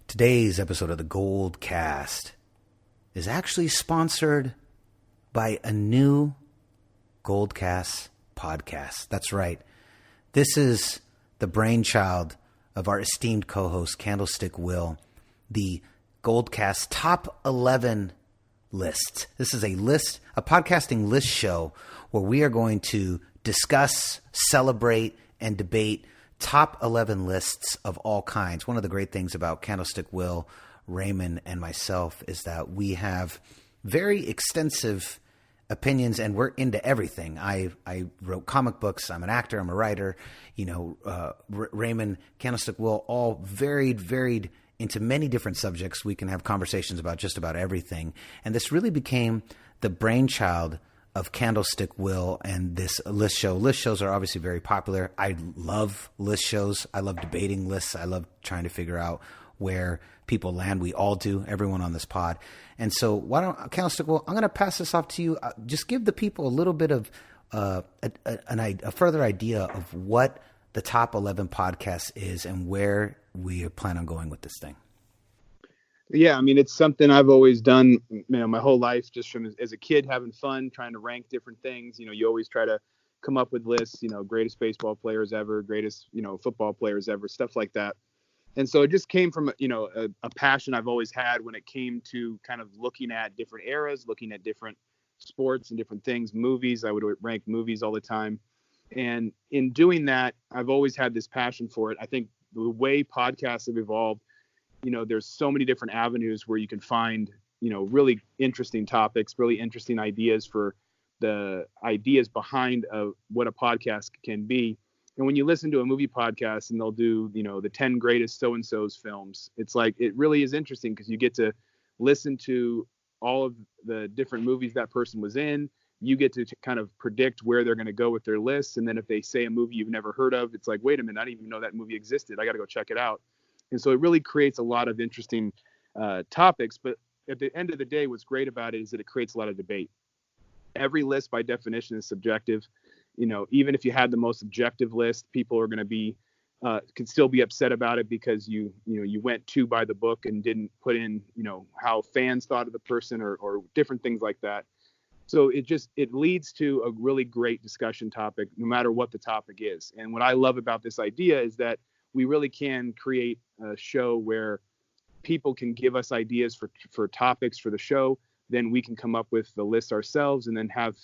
Today's episode of the GoldCast is actually sponsored by a new GoldCast podcast. That's right. This is the brainchild of our esteemed co-host, Candlestick Will, the GoldCast Top 11 list. This is a podcasting list show where we are going to discuss, celebrate, and debate top 11 lists of all kinds. One of the great things about Candlestick Will, Raymond, and myself is that we have very extensive opinions and we're into everything. I wrote comic books. I'm an actor. I'm a writer. Raymond, Candlestick Will, all varied into many different subjects. We can have conversations about just about everything. And this really became the brainchild of Candlestick Will and this list show. List shows are obviously very popular. I love list shows. I love debating lists. I love trying to figure out where people land. We all do, everyone on this pod. And so Candlestick Will, I'm going to pass this off to you. Just give the people a little bit of a further idea of what the Top 11 podcast is and where we plan on going with this thing. Yeah, I mean, it's something I've always done, my whole life, just from as a kid, having fun, trying to rank different things. You always try to come up with lists, greatest baseball players ever, greatest, football players ever, stuff like that. And so it just came from, a passion I've always had when it came to kind of looking at different eras, looking at different sports and different things, movies. I would rank movies all the time. And in doing that, I've always had this passion for it. I think the way podcasts have evolved, there's so many different avenues where you can find, really interesting topics, really interesting ideas for the ideas behind what a podcast can be. And when you listen to a movie podcast and they'll do, the 10 greatest so-and-so's films, it's like, it really is interesting because you get to listen to all of the different movies that person was in. You get to kind of predict where they're going to go with their lists. And then if they say a movie you've never heard of, it's like, wait a minute, I didn't even know that movie existed. I got to go check it out. And so it really creates a lot of interesting topics. But at the end of the day, what's great about it is that it creates a lot of debate. Every list by definition is subjective. Even if you had the most objective list, people are going to be could still be upset about it because you went too by the book and didn't put in, how fans thought of the person or different things like that. So it leads to a really great discussion topic, no matter what the topic is. And what I love about this idea is that we really can create a show where people can give us ideas for topics for the show. Then we can come up with the list ourselves and then have,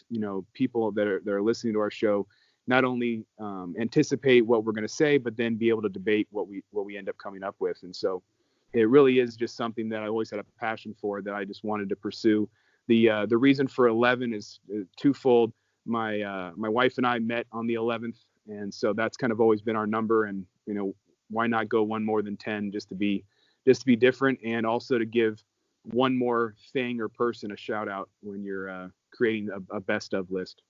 people that are listening to our show not only anticipate what we're going to say, but then be able to debate what we end up coming up with. And so it really is just something that I always had a passion for, that I just wanted to pursue. The reason for 11 is twofold. My wife and I met on the 11th. And so that's kind of always been our number. And, why not go one more than 10 just to be different, and also to give one more thing or person a shout out when you're creating a best of list.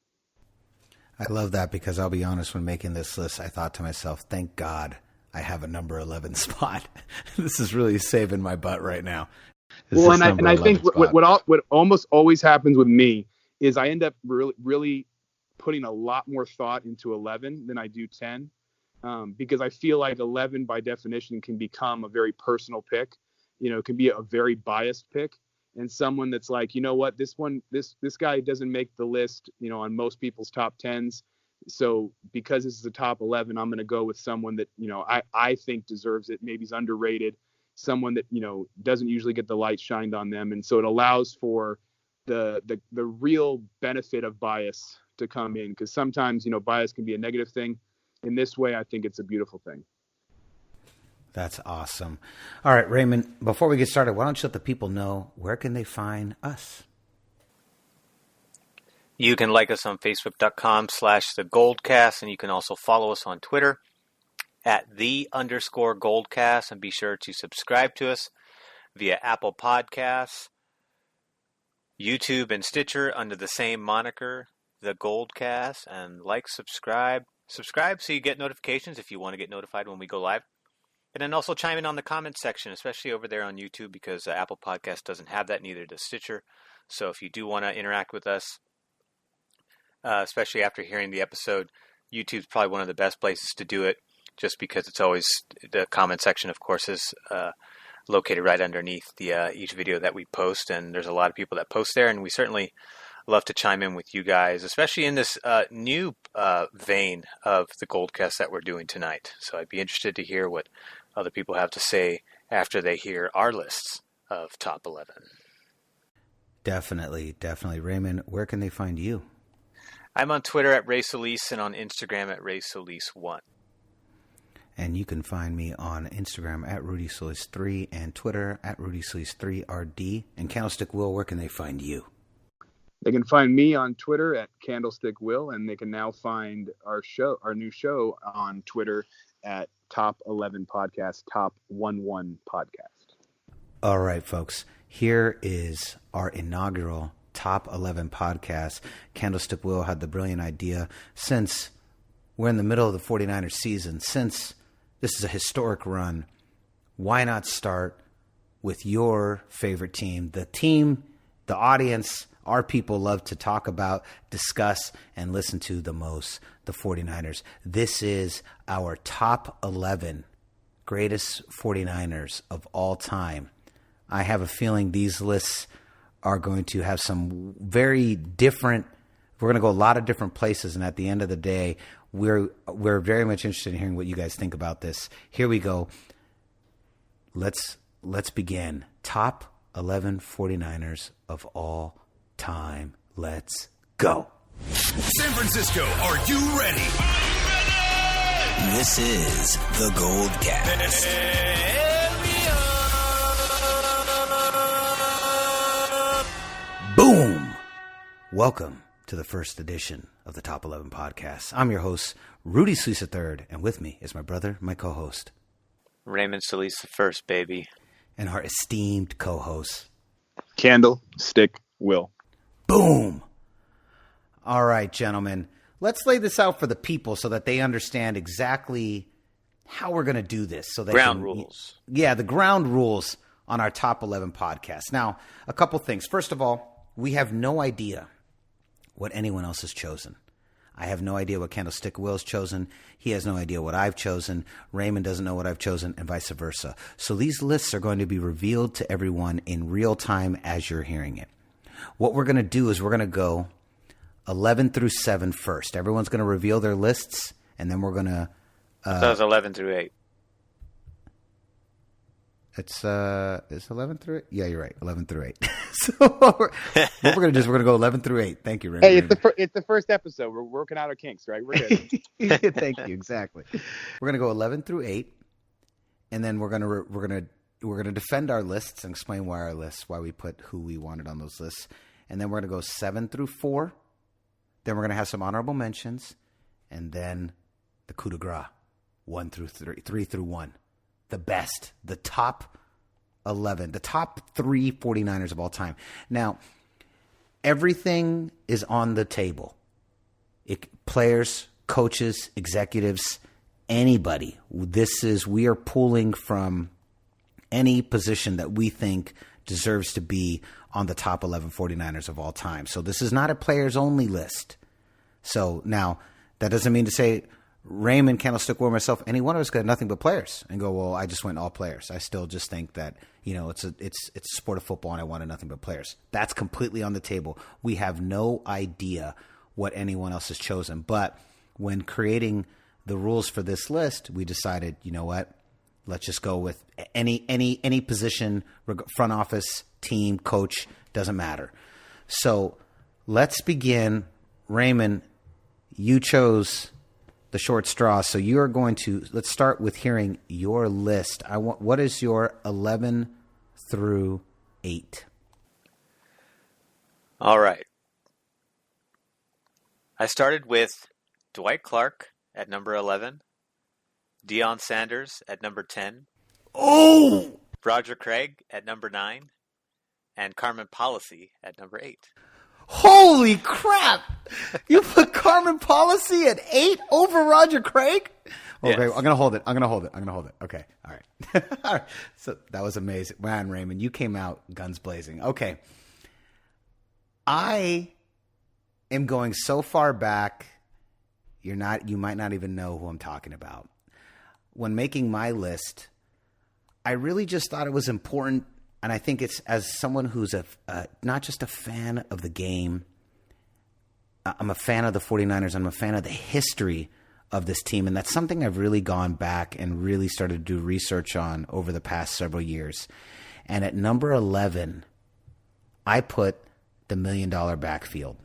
I love that, because I'll be honest, when making this list, I thought to myself, thank God I have a number 11 spot. This is really saving my butt right now. Well, and I think what almost always happens with me is I end up really putting a lot more thought into 11 than I do 10. Because I feel like 11 by definition can become a very personal pick. It can be a very biased pick, and someone that's like, what, this guy doesn't make the list, on most people's top 10s. So because this is a top 11, I'm going to go with someone that, I think deserves it. Maybe he's underrated, someone that, doesn't usually get the light shined on them. And so it allows for the real benefit of bias to come in, because sometimes, bias can be a negative thing. In this way, I think it's a beautiful thing. That's awesome. All right, Raymond, before we get started, why don't you let the people know, where can they find us? You can like us on Facebook.com/The GoldCast, and you can also follow us on Twitter at @the_GoldCast, and be sure to subscribe to us via Apple Podcasts, YouTube, and Stitcher under the same moniker, The GoldCast, and subscribe so you get notifications if you want to get notified when we go live. And then also chime in on the comments section, especially over there on YouTube, because Apple Podcast doesn't have that, neither does Stitcher. So if you do want to interact with us, especially after hearing the episode, YouTube's probably one of the best places to do it, just because it's always, the comment section, of course, is located right underneath the each video that we post. And there's a lot of people that post there, and we certainly love to chime in with you guys, especially in this new vein of the GoldCast that we're doing tonight. So I'd be interested to hear what other people have to say after they hear our lists of top 11. Definitely. Raymond, where can they find you? I'm on Twitter at Ray Solis and on Instagram at Ray Solis1. And you can find me on Instagram at Rudy Solis 3 and Twitter at Rudy Solis 3RD. And Candlestick Will, where can they find you? They can find me on Twitter at Candlestick Will, and they can now find our new show on Twitter at Top 11 Podcast, Top 11 Podcast. All right, folks. Here is our inaugural Top 11 Podcast. Candlestick Will had the brilliant idea, since we're in the middle of the 49ers season, since this is a historic run, why not start with your favorite team, the audience, our people love to talk about, discuss, and listen to the most, the 49ers. This is our top 11 greatest 49ers of all time. I have a feeling these lists are going to have some very different, we're going to go a lot of different places, and at the end of the day, we're very much interested in hearing what you guys think about this. Here we go. Let's begin. Top 11 49ers of all time. Let's go. San Francisco, are you ready? This is the GoldCast. Boom! Welcome to the first edition of the Top 11 Podcast. I'm your host, Rudy Solis III, and with me is my brother, my co-host, Raymond Solis the first, baby. And our esteemed co-host, Candlestick Will. Boom! All right, gentlemen. Let's lay this out for the people so that they understand exactly how we're going to do this. So they ground rules. Yeah, the ground rules on our Top 11 Podcast. Now, a couple things. First of all, we have no idea what anyone else has chosen. I have no idea what Candlestick Will's chosen. He has no idea what I've chosen. Raymond doesn't know what I've chosen, and vice versa. So these lists are going to be revealed to everyone in real time as you're hearing it. What we're going to do is we're going to go 11 through 7 first. Everyone's going to reveal their lists, and then we're going to... so it's 11 through 8. It's 11 through 8? Yeah, you're right. 11 through 8. So what we're going to do is we're going to go 11 through 8. Thank you, Raymond. Hey, it's the first episode. We're working out our kinks, right? We're good. Thank you. Exactly. We're going to go 11 through 8, and then we're going to defend our lists and explain why we put who we wanted on those lists. And then we're going to go 7 through 4. Then we're going to have some honorable mentions, and then the coup de grace, 1 through 3, 3 through 1. The best, the top 11, the top 3 49ers of all time. Now, everything is on the table. Players, coaches, executives, anybody. We are pulling from any position that we think deserves to be on the top 11 49ers of all time. So this is not a players only list. So now that doesn't mean to say Raymond, Candlestick Will, myself, any one of us got nothing but players and go, well, I just went all players. I still just think that, it's a sport of football and I wanted nothing but players. That's completely on the table. We have no idea what anyone else has chosen. But when creating the rules for this list, we decided, you know what? Let's just go with any position, front office, team, coach, doesn't matter. So let's begin. Raymond, you chose the short straw, so you are going to, let's start with hearing your list. What is your 11 through 8? All right. I started with Dwight Clark at number 11, Deion Sanders at number 10. Oh! Roger Craig at number 9, and Carmen Policy at number 8. Holy crap! You put Carmen Policy at 8 over Roger Craig? Okay, yes. I'm gonna hold it. Okay, all right. All right. So that was amazing. Man, Raymond, you came out guns blazing. Okay. I am going so far back, you might not even know who I'm talking about. When making my list, I really just thought it was important, and I think it's as someone who's not just a fan of the game, I'm a fan of the 49ers, I'm a fan of the history of this team, and that's something I've really gone back and really started to do research on over the past several years. And at number 11, I put the $1 million backfield.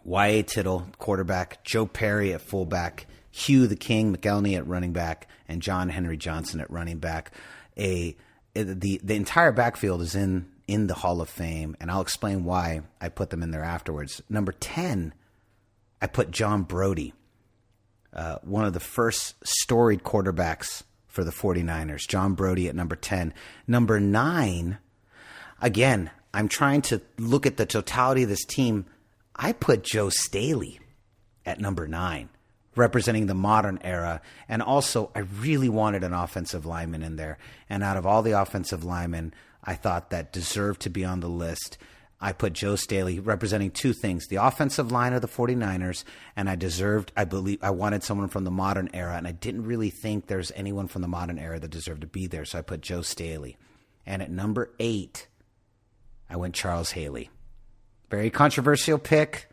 Y.A. Tittle, quarterback, Joe Perry at fullback, Hugh the King McElhenney at running back, and John Henry Johnson at running back. The entire backfield is in the Hall of Fame, and I'll explain why I put them in there afterwards. Number 10, I put John Brodie, one of the first storied quarterbacks for the 49ers. John Brodie at number 10. Number 9, again, I'm trying to look at the totality of this team. I put Joe Staley at number 9, representing the modern era. And also, I really wanted an offensive lineman in there. And out of all the offensive linemen I thought that deserved to be on the list, I put Joe Staley representing two things: the offensive line of the 49ers, and I wanted someone from the modern era, and I didn't really think there's anyone from the modern era that deserved to be there, so I put Joe Staley. And at number 8, I went Charles Haley. Very controversial pick,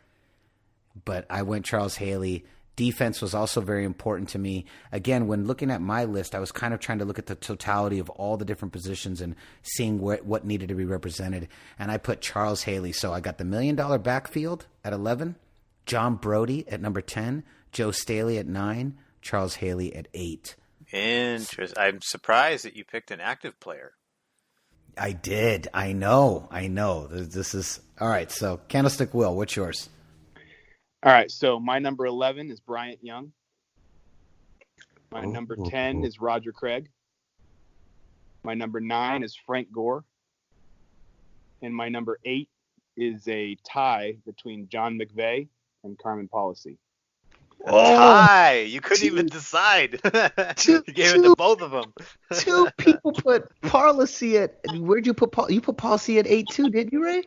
but I went Charles Haley. Defense was also very important to me. Again, when looking at my list, I was kind of trying to look at the totality of all the different positions and seeing what needed to be represented. And I put Charles Haley. So I got the $1 million backfield at 11, John Brodie at number 10, Joe Staley at 9, Charles Haley at 8. Interesting. I'm surprised that you picked an active player. I did. I know. This is all right. So Candlestick Will, what's yours? All right, so my number 11 is Bryant Young. My number 10 is Roger Craig. My number 9 is Frank Gore. And my number 8 is a tie between John McVay and Carmen Policy. Tie! You couldn't even decide. You gave it to both of them. Two people put Policy at. Where'd you put You put Policy at 8 too, didn't you, Ray?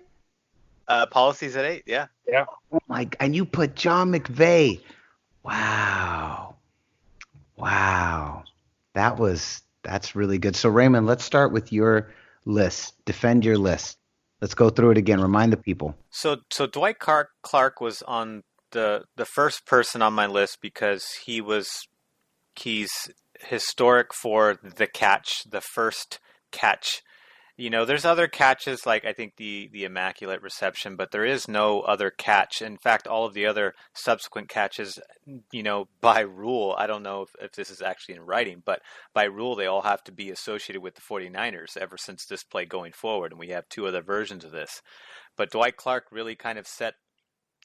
Policy's at 8, yeah. Yeah. Oh my! And you put John McVay. Wow. That's really good. So Raymond, let's start with your list. Defend your list. Let's go through it again. Remind the people. So Dwight Clark was on the first person on my list because he's historic for the catch, the first catch. You know, there's other catches like I think the immaculate reception, but there is no other catch. In fact, all of the other subsequent catches, you know, by rule, I don't know if this is actually in writing, but by rule, they all have to be associated with the 49ers ever since this play going forward. And we have 2 other versions of this. But Dwight Clark really kind of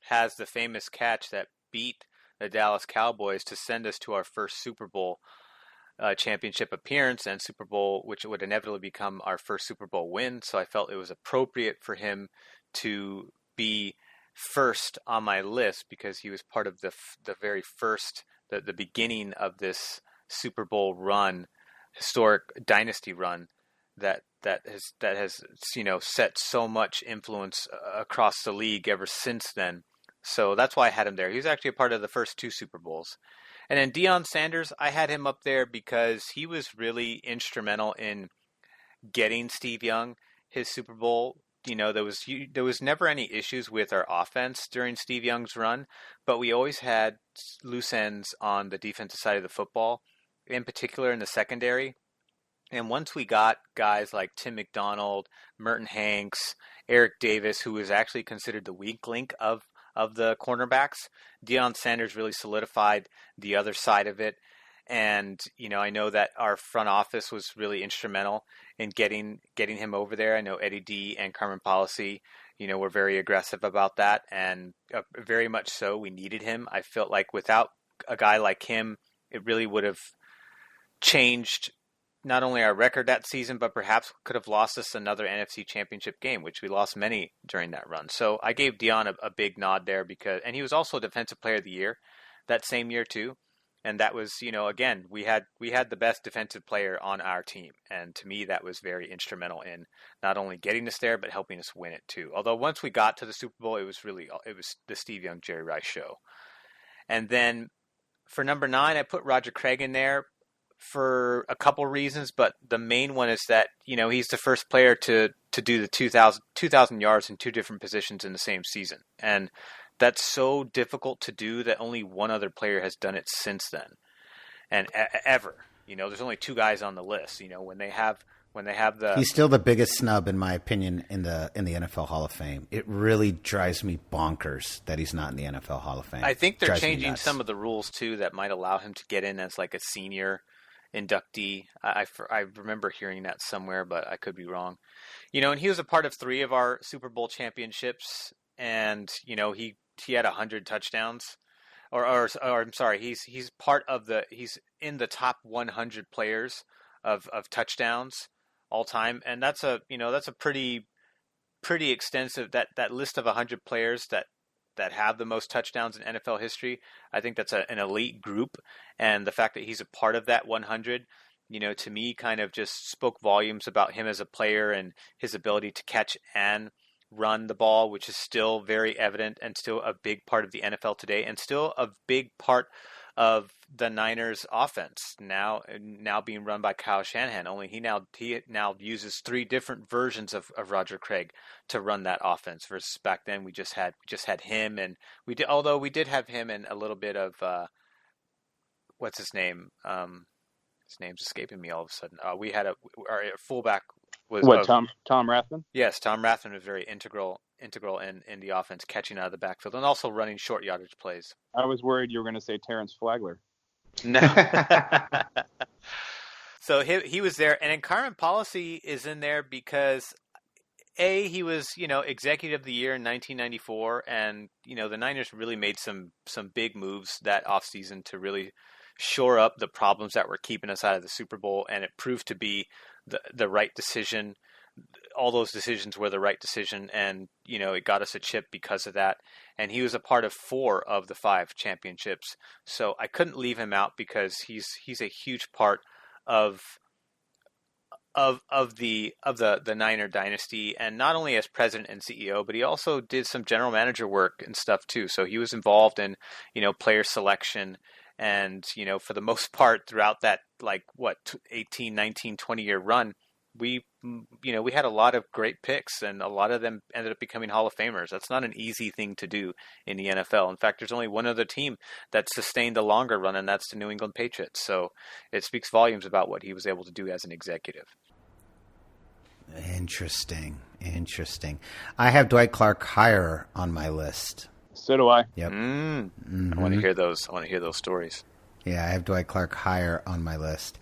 has the famous catch that beat the Dallas Cowboys to send us to our first Super Bowl championship appearance and Super Bowl, which would inevitably become our first Super Bowl win. So I felt it was appropriate for him to be first on my list because he was part of the very first, the beginning of this Super Bowl run, historic dynasty run that has you know set so much influence across the league ever since then. So that's why I had him there. He was actually a part of the first 2 Super Bowls. And then Deion Sanders, I had him up there because he was really instrumental in getting Steve Young his Super Bowl. You know, there was never any issues with our offense during Steve Young's run, but we always had loose ends on the defensive side of the football, in particular in the secondary. And once we got guys like Tim McDonald, Merton Hanks, Eric Davis, who was actually considered the weak link of the cornerbacks, Deion Sanders really solidified the other side of it. And, you know, I know that our front office was really instrumental in getting him over there. I know Eddie D and Carmen Policy, you know, were very aggressive about that, and very much so. We needed him. I felt like without a guy like him, it really would have changed not only our record that season, but perhaps could have lost us another NFC Championship game, which we lost many during that run. So I gave Deion a big nod there and he was also Defensive Player of the Year that same year too. And that was, you know, again, we had the best defensive player on our team. And to me, that was very instrumental in not only getting us there, but helping us win it too. Although once we got to the Super Bowl, it was the Steve Young, Jerry Rice show. And then for number 9, I put Roger Craig in there for a couple reasons, but the main one is that, he's the first player to do the 2,000 yards in two different positions in the same season. And that's so difficult to do that only one other player has done it since then. And ever, there's only two guys on the list, when they have the... He's still the biggest snub, in my opinion, in the NFL Hall of Fame. It really drives me bonkers that he's not in the NFL Hall of Fame. I think they're changing some of the rules, too, that might allow him to get in as like a senior inductee. I remember hearing that somewhere, but I could be wrong. And he was a part of 3 of our Super Bowl championships, and, he had 100 touchdowns. Or I'm sorry, he's in the top 100 players of touchdowns all time, and that's a pretty extensive that list of 100 players that have the most touchdowns in NFL history. I think that's an elite group, and the fact that he's a part of that 100, to me, kind of just spoke volumes about him as a player and his ability to catch and run the ball, which is still very evident and still a big part of the NFL today, and still a big part of the Niners offense now being run by Kyle Shanahan. Only he now uses 3 different versions of Roger Craig to run that offense, versus back then we just had him, and we did have him and a little bit of what's his name? His name's escaping me all of a sudden. We had our fullback was Tom Rathman? Yes, Tom Rathman was very integral in the offense, catching out of the backfield and also running short yardage plays. I was worried you were going to say Terrence Flagler. No. So he was there, and then Carmen Policy is in there because he was, executive of the year in 1994, and the Niners really made some big moves that offseason to really shore up the problems that were keeping us out of the Super Bowl, and it proved to be the right decision. All those decisions were the right decision, and it got us a chip because of that. And he was a part of 4 of the 5 championships, so I couldn't leave him out because he's a huge part of the Niner dynasty, and not only as president and CEO, but he also did some general manager work and stuff too. So he was involved in player selection. And, for the most part throughout that, 18, 19, 20-year run, we had a lot of great picks, and a lot of them ended up becoming Hall of Famers. That's not an easy thing to do in the NFL. In fact, there's only one other team that sustained a longer run, and that's the New England Patriots. So it speaks volumes about what he was able to do as an executive. Interesting. I have Dwight Clark higher on my list. So do I. Yep. Mm-hmm. I want to hear those. I want to hear those stories. Yeah, I have Dwight Clark higher on my list.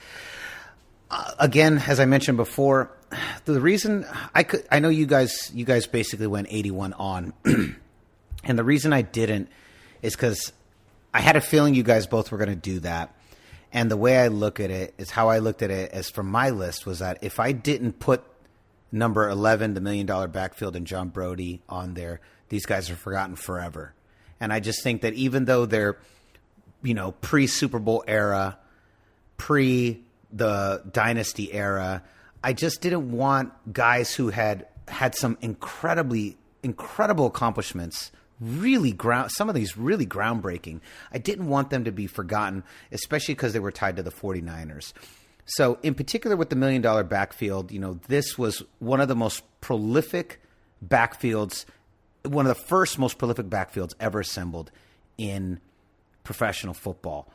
Again, as I mentioned before, the reason I know you guys basically went 81 on, and the reason I didn't is because I had a feeling you guys both were going to do that. And the way I look at it is how I looked at it as from my list was that if I didn't put number 11, the $1 Million Backfield, and John Brody on there, these guys are forgotten forever. And I just think that even though they're, pre-Super Bowl era, pre the dynasty era, I just didn't want guys who had some incredible accomplishments, some of these really groundbreaking. I didn't want them to be forgotten, especially because they were tied to the 49ers. So in particular with the $1 Million Backfield, this was one of the most prolific backfields, one of the first most prolific backfields ever assembled in professional football.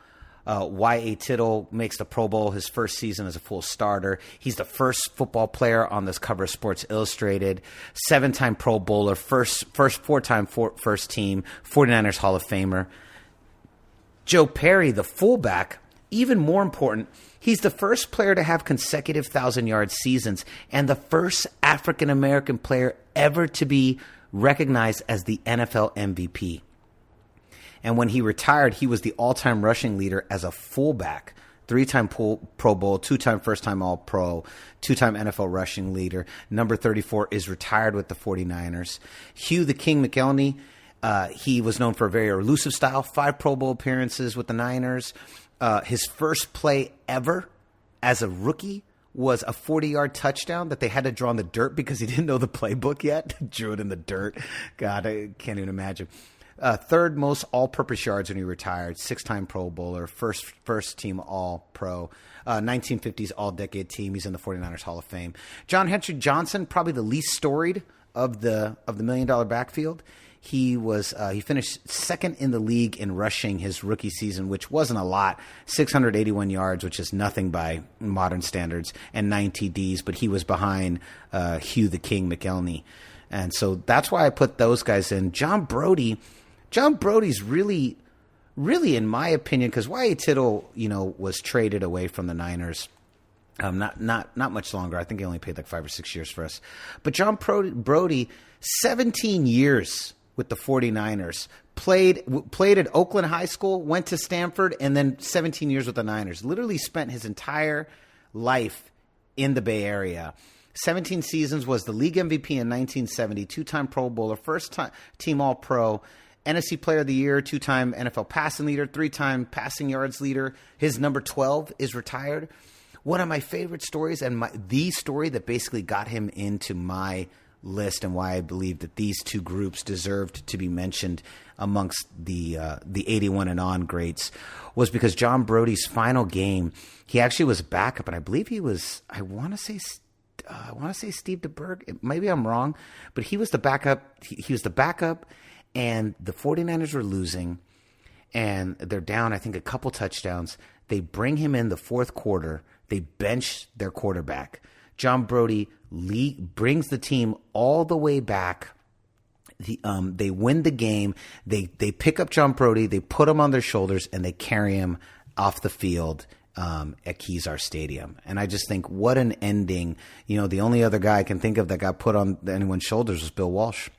Y.A. Tittle makes the Pro Bowl his first season as a full starter. He's the first football player on this cover of Sports Illustrated, 7-time Pro Bowler, first 4-time first team, 49ers Hall of Famer. Joe Perry, the fullback, even more important, he's the first player to have consecutive 1,000-yard seasons and the first African-American player ever to be recognized as the NFL MVP. And when he retired, he was the all-time rushing leader as a fullback. 3-time Pro Bowl, 2-time first-time All-Pro, 2-time NFL rushing leader. Number 34 is retired with the 49ers. Hugh the King McElhenney, he was known for a very elusive style, 5 Pro Bowl appearances with the Niners. His first play ever as a rookie was a 40-yard touchdown that they had to draw in the dirt because he didn't know the playbook yet. Drew it in the dirt. God, I can't even imagine. third most all-purpose yards when he retired, 6-time Pro Bowler, first team All-Pro, 1950s All-Decade team. He's in the 49ers Hall of Fame. John Henry Johnson, probably the least storied of the $1 million backfield. He finished second in the league in rushing his rookie season, which wasn't a lot, 681 yards, which is nothing by modern standards, and 9 TDs, but he was behind Hugh the King McElhenney. And so that's why I put those guys in. John Brody's really, really, in my opinion, because Wyatt Tittle, was traded away from the Niners. Not much longer. I think he only played like 5 or 6 years for us. But John Brody, 17 years with the 49ers, played at Oakland High School, went to Stanford, and then 17 years with the Niners. Literally spent his entire life in the Bay Area. 17 seasons, was the league MVP in 1970, 2-time Pro Bowler, first-team All-Pro, NFC Player of the Year, 2-time NFL passing leader, 3-time passing yards leader. His number 12 is retired. One of my favorite stories, and the story that basically got him into my list and why I believe that these two groups deserved to be mentioned amongst the 81 and on greats, was because John Brody's final game, he actually was backup, and I believe he was, I want to say Steve DeBerg. Maybe I'm wrong, but he was the backup. He was the backup, and the 49ers were losing, and they're down, I think, a couple touchdowns. They bring him in the fourth quarter. They bench their quarterback. John Brody brings the team all the way back. They win the game. They pick up John Brody. They put him on their shoulders, and they carry him off the field at Kezar Stadium. And I just think, what an ending. The only other guy I can think of that got put on anyone's shoulders was Bill Walsh.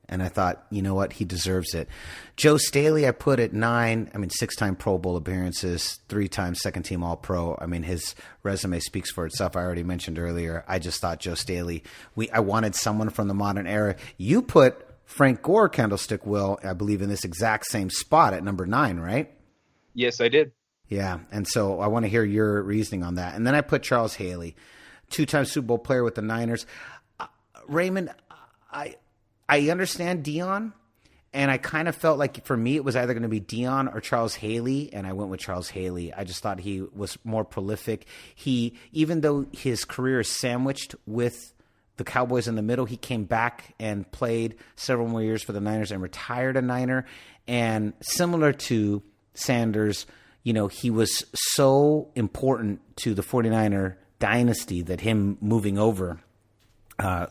And I thought, you know what? He deserves it. Joe Staley, I put at 9. 6-time Pro Bowl appearances, 3-time second-team All-Pro. His resume speaks for itself. I already mentioned earlier. I just thought Joe Staley, I wanted someone from the modern era. You put Frank Gore, Candlestick Will, I believe, in this exact same spot at number 9, right? Yes, I did. Yeah, and so I want to hear your reasoning on that. And then I put Charles Haley, 2-time Super Bowl player with the Niners. Raymond, I understand Dion, and I kind of felt like for me it was either going to be Dion or Charles Haley, and I went with Charles Haley. I just thought he was more prolific. Even though his career is sandwiched with the Cowboys in the middle, he came back and played several more years for the Niners and retired a Niner. And similar to Sanders, he was so important to the 49er dynasty that him moving over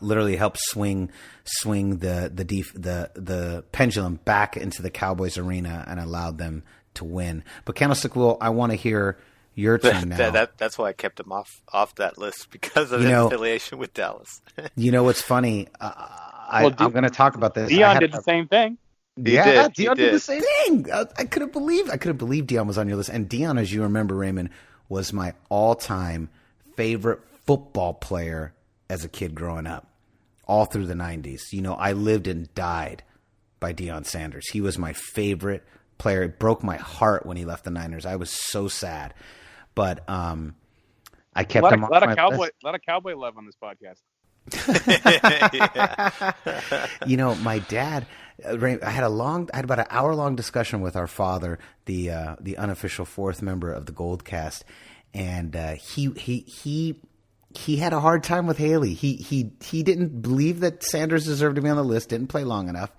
literally helped swing the pendulum back into the Cowboys arena and allowed them to win. But Candlestick Will, I want to hear your turn now. That's why I kept him off that list, because of his affiliation with Dallas. You know what's funny? I'm going to talk about this. Dion did the same thing. Dion did the same thing. I couldn't believe Dion was on your list. And Dion, as you remember, Raymond, was my all-time favorite football player as a kid growing up, all through the 90s. I lived and died by Deion Sanders. He was my favorite player. It broke my heart when he left the Niners. I was so sad. But I kept him on my list. A lot of Cowboy love on this podcast. My dad, I had about an hour-long discussion with our father, the unofficial fourth member of the GoldCast, and he had a hard time with Haley. He didn't believe that Sanders deserved to be on the list, didn't play long enough.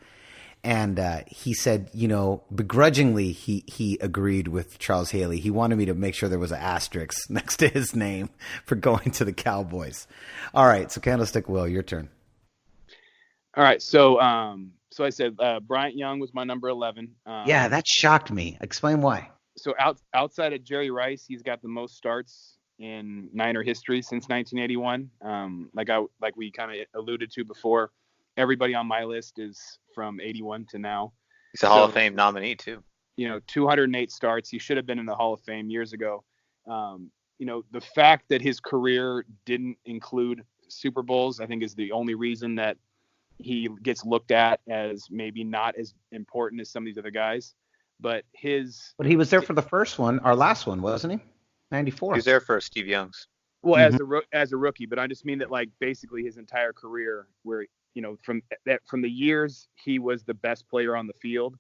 And he said, begrudgingly, he agreed with Charles Haley. He wanted me to make sure there was an asterisk next to his name for going to the Cowboys. All right, so Candlestick Will, your turn. All right, so I said Bryant Young was my number 11. Yeah, that shocked me. Explain why. So outside of Jerry Rice, he's got the most starts in Niner history since 1981. Like we kind of alluded to before, everybody on my list is from 81 to now. He's a Hall of Fame nominee too. 208 starts. He should have been in the Hall of Fame years ago. The fact that his career didn't include Super Bowls, I think, is the only reason that he gets looked at as maybe not as important as some of these other guys. But he was there for the first one, our last one, wasn't he? 94. He was there for Steve Young's. Well, as a rookie, but I just mean that basically his entire career, where from the years he was the best player on the field,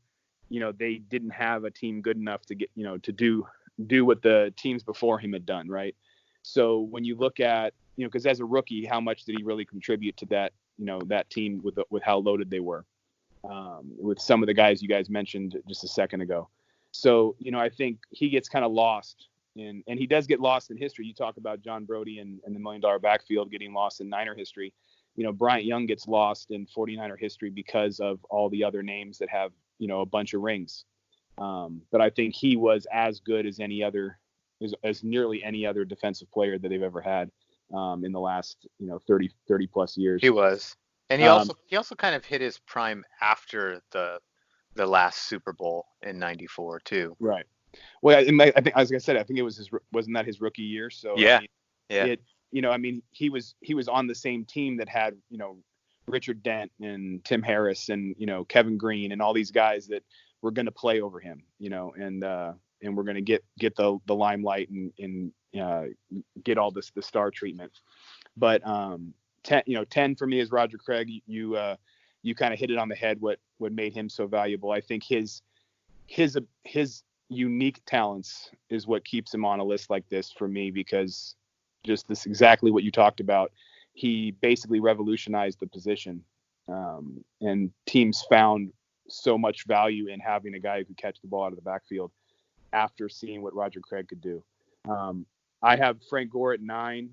they didn't have a team good enough to get, to do what the teams before him had done. Right. So when you look at, because as a rookie, how much did he really contribute to that, that team with how loaded they were, with some of the guys you guys mentioned just a second ago. So, I think he gets kind of lost and he does get lost in history. You talk about John Brodie and the $1 million backfield getting lost in Niner history. Bryant Young gets lost in 49er history because of all the other names that have, a bunch of rings. But I think he was as good as as nearly any other defensive player that they've ever had in the last, 30 plus years. He was. And he also kind of hit his prime after the last Super Bowl in '94 too. Right. Well, I think, as I said, I think it was wasn't that his rookie year? So yeah, he was on the same team that had, Richard Dent and Tim Harris and, Kevin Green and all these guys that were going to play over him, and we're going to get the limelight and get all the star treatment. But 10 for me is Roger Craig. You kind of hit it on the head. What made him so valuable? I think his unique talents is what keeps him on a list like this for me, because just this exactly what you talked about. He basically revolutionized the position, and teams found so much value in having a guy who could catch the ball out of the backfield after seeing what Roger Craig could do. I have Frank Gore at 9,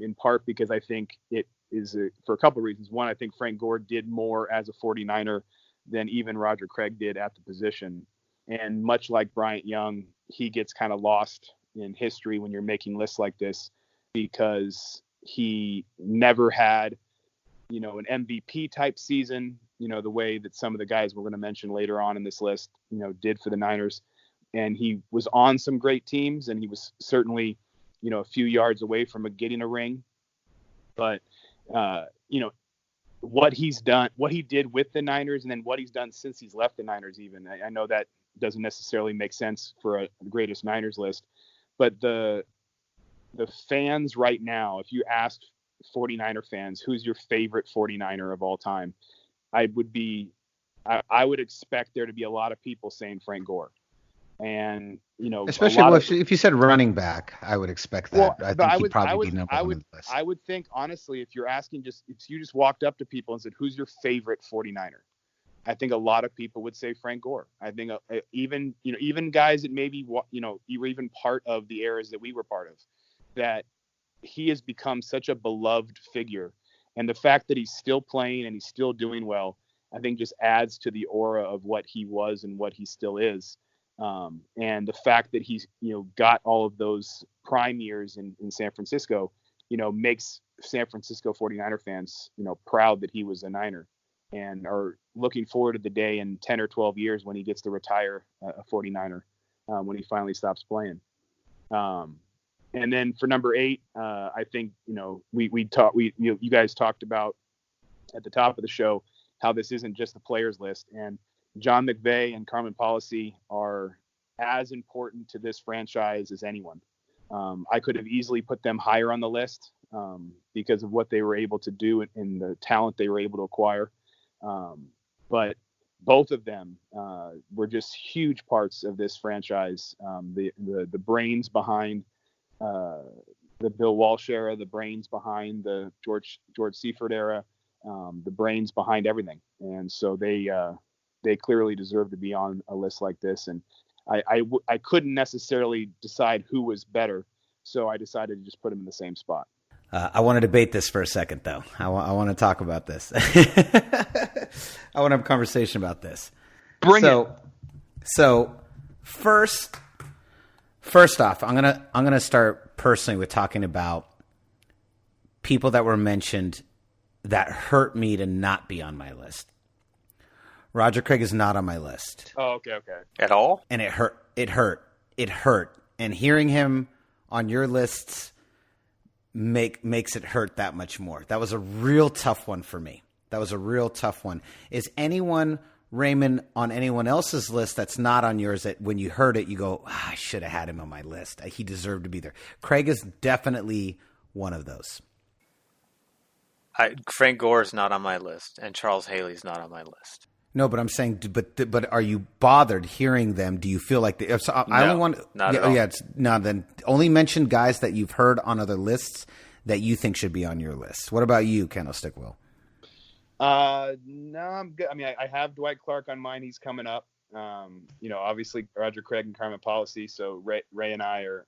in part because I think it is for a couple of reasons. One, I think Frank Gore did more as a 49er than even Roger Craig did at the position. And much like Bryant Young, he gets kind of lost in history when you're making lists like this, because he never had, an MVP type season, the way that some of the guys we're going to mention later on in this list, did for the Niners. And he was on some great teams, and he was certainly, a few yards away from getting a ring. But, what he's done, what he did with the Niners, and then what he's done since he's left the Niners, even, I know that doesn't necessarily make sense for a greatest Niners list, but the fans right now, if you ask 49er fans, who's your favorite 49er of all time, I would expect there to be a lot of people saying Frank Gore. And, especially if you said running back, I would expect that. Well, I think he'd probably be number one on the list. I would think, honestly, if you're asking if you just walked up to people and said, who's your favorite 49er? I think a lot of people would say Frank Gore. I think even guys that maybe, you were even part of the eras that we were part of, that he has become such a beloved figure. And the fact that he's still playing and he's still doing well, I think just adds to the aura of what he was and what he still is. And the fact that he's, got all of those prime years in San Francisco, makes San Francisco 49er fans, proud that he was a Niner, and are looking forward to the day in 10 or 12 years when he gets to retire a 49er, when he finally stops playing. And then for number 8, I think, you guys talked about at the top of the show how this isn't just the players list, and John McVay and Carmen Policy are as important to this franchise as anyone. I could have easily put them higher on the list because of what they were able to do and the talent they were able to acquire. But both of them were just huge parts of this franchise. The brains behind the Bill Walsh era, the brains behind the George Seifert era, the brains behind everything. And so they clearly deserve to be on a list like this. And I couldn't necessarily decide who was better, so I decided to just put him in the same spot. I want to debate this for a second, though. I want to talk about this. I want to have a conversation about this. Bring it. So first off, I'm gonna start personally with talking about people that were mentioned that hurt me to not be on my list. Roger Craig is not on my list. Oh, okay. At all? And it hurt. And hearing him on your lists makes it hurt that much more. That was a real tough one for me. Is anyone, Raymond, on anyone else's list that's not on yours, that when you heard it, you go, I should have had him on my list. He deserved to be there. Craig is definitely one of those. Frank Gore's not on my list, and Charles Haley's not on my list. No, but I'm saying, but are you bothered hearing them? Do you feel like I only want? Not at all. Yeah, then only mention guys that you've heard on other lists that you think should be on your list. What about you, Candlestick Will? No, I'm good. I mean, I have Dwight Clark on mine. He's coming up. Obviously Roger Craig and Carmen Policy. So Ray and our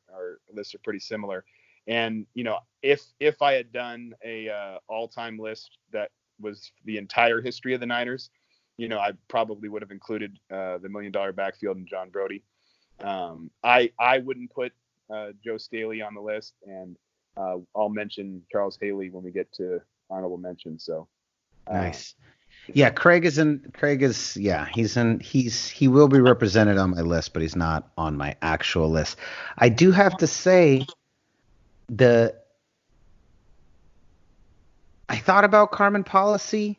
lists are pretty similar. And if I had done a all-time list that was the entire history of the Niners, I probably would have included the $1 million backfield and John Brody. I wouldn't put Joe Staley on the list, and I'll mention Charles Haley when we get to honorable mention. So nice. Yeah, he will be represented on my list, but he's not on my actual list. I do have to say I thought about Carmen Policy,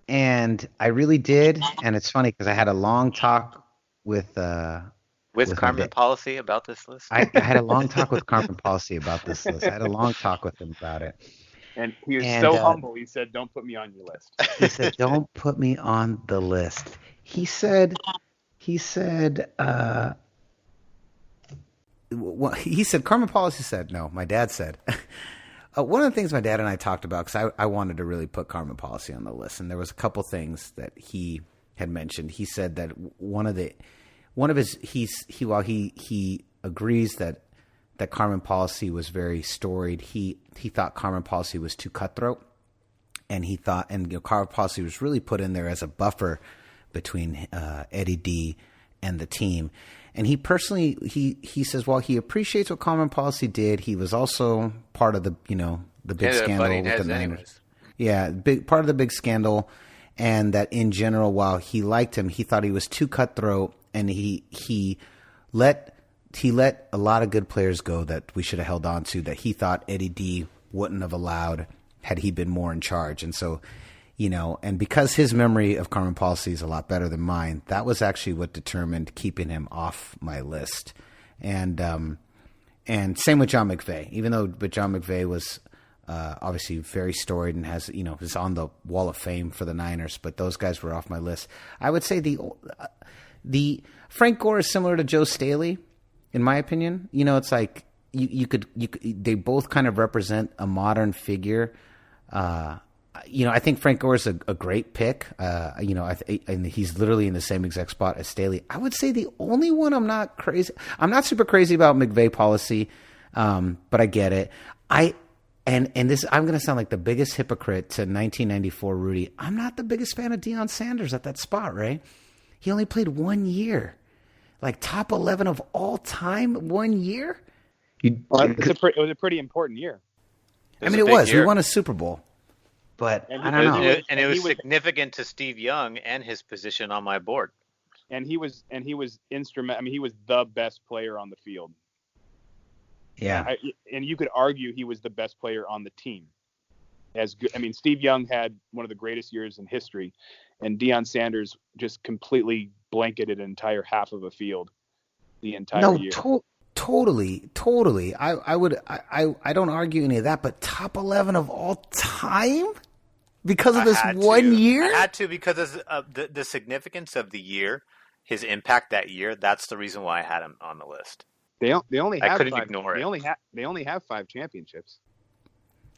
and I really did, and it's funny because I had a long talk with Carmen Policy about this list. I had a long talk with Carmen Policy about this list. I had a long talk with him about it. And he was so humble. He said, "Don't put me on your list." He said, "Don't put me on the list." He said, Carmen Policy said, no, my dad said, one of the things my dad and I talked about, because I wanted to really put Carmen Policy on the list, and there was a couple things that he had mentioned. He said that he agrees that Carmen Policy was very storied. He thought Carmen Policy was too cutthroat, and Carmen Policy was really put in there as a buffer between Eddie D and the team. And he personally, he says, while he appreciates what Carmen Policy did, he was also part of the big scandal with the Niners. Yeah, part of the big scandal, and that in general, while he liked him, he thought he was too cutthroat, and he let a lot of good players go that we should have held on to, that he thought Eddie D wouldn't have allowed had he been more in charge. And so, and because his memory of Carmen Policy is a lot better than mine, that was actually what determined keeping him off my list. And same with John McVay, but John McVay was obviously very storied and has, is on the wall of fame for the Niners, but those guys were off my list. I would say the Frank Gore is similar to Joe Staley, in my opinion. It's like they both kind of represent a modern figure. I think Frank Gore is a great pick. And he's literally in the same exact spot as Staley. I would say the only one I'm not super crazy about McVay Policy, but I get it. I'm going to sound like the biggest hypocrite to 1994 Rudy. I'm not the biggest fan of Deion Sanders at that spot, right? He only played 1 year, like top 11 of all time, 1 year. It was a pretty important year. It was. We won a Super Bowl. But I don't know. And it was significant to Steve Young and his position on my board. And he was instrumental. He was the best player on the field. Yeah. And you could argue he was the best player on the team. Steve Young had one of the greatest years in history, and Deion Sanders just completely blanketed an entire half of a field the entire year. Totally. I don't argue any of that, but top 11 of all time because of this 1 year? I had to, because of the significance of the year, his impact that year. That's the reason why I had him on the list. They only have I couldn't ignore it. They only have 5 championships.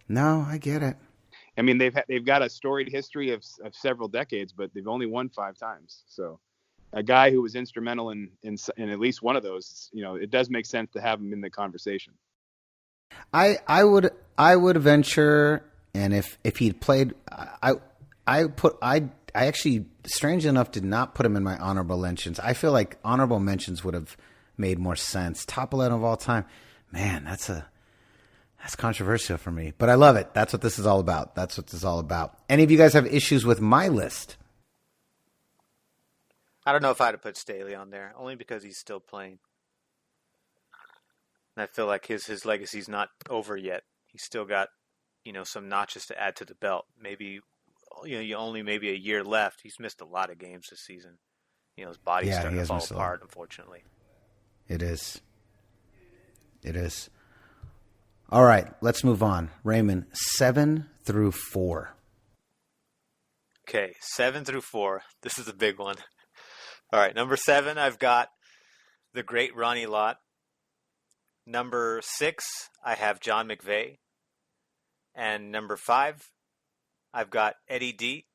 No, I get it. They've got a storied history of several decades, but they've only won 5 times. So a guy who was instrumental in at least one of those, it does make sense to have him in the conversation. I would venture, and if he'd played, I actually, strangely enough, did not put him in my honorable mentions. I feel like honorable mentions would have made more sense. Top 11 of all time, man, that's controversial for me, but I love it. That's what this is all about. Any of you guys have issues with my list? I don't know if I'd have put Staley on there, only because he's still playing. And I feel like his legacy's not over yet. He's still got, some notches to add to the belt. Maybe, maybe a year left. He's missed a lot of games this season. His body's starting to fall apart, unfortunately. It is. All right, let's move on. Raymond, 7 through 4. Okay, 7 through 4. This is a big one. All right, number 7, I've got the great Ronnie Lott. Number 6, I have John McVay. And number 5, I've got Eddie D.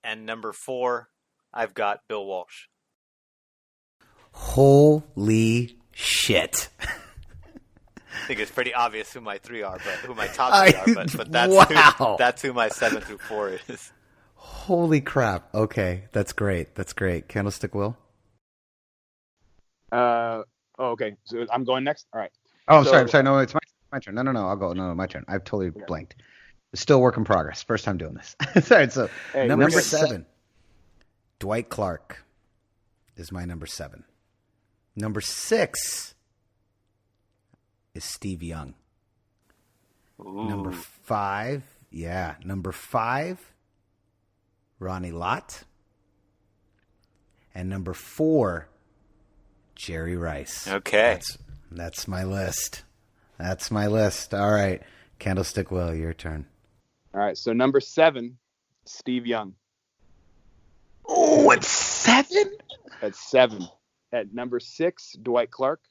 And number 4, I've got Bill Walsh. Holy shit. I think it's pretty obvious who my 3 are, but who my top 3 are. But that's, wow. That's who my 7 through 4 is. Holy crap. Okay, that's great. That's great. Candlestick Will? Okay. So I'm going next? All right. Oh, I'm sorry. No, it's my turn. No. I'll go. No, my turn. I've totally blanked. It's still work in progress. First time doing this. Sorry. So number 7, Dwight Clark is my number 7. Number 6 is Steve Young. Ooh. Number 5, Ronnie Lott. And number 4, Jerry Rice. Okay. That's my list. All right. Candlestick Will, your turn. All right. So number 7, Steve Young. Oh, it's 7? At 7. At number 6, Dwight Clark.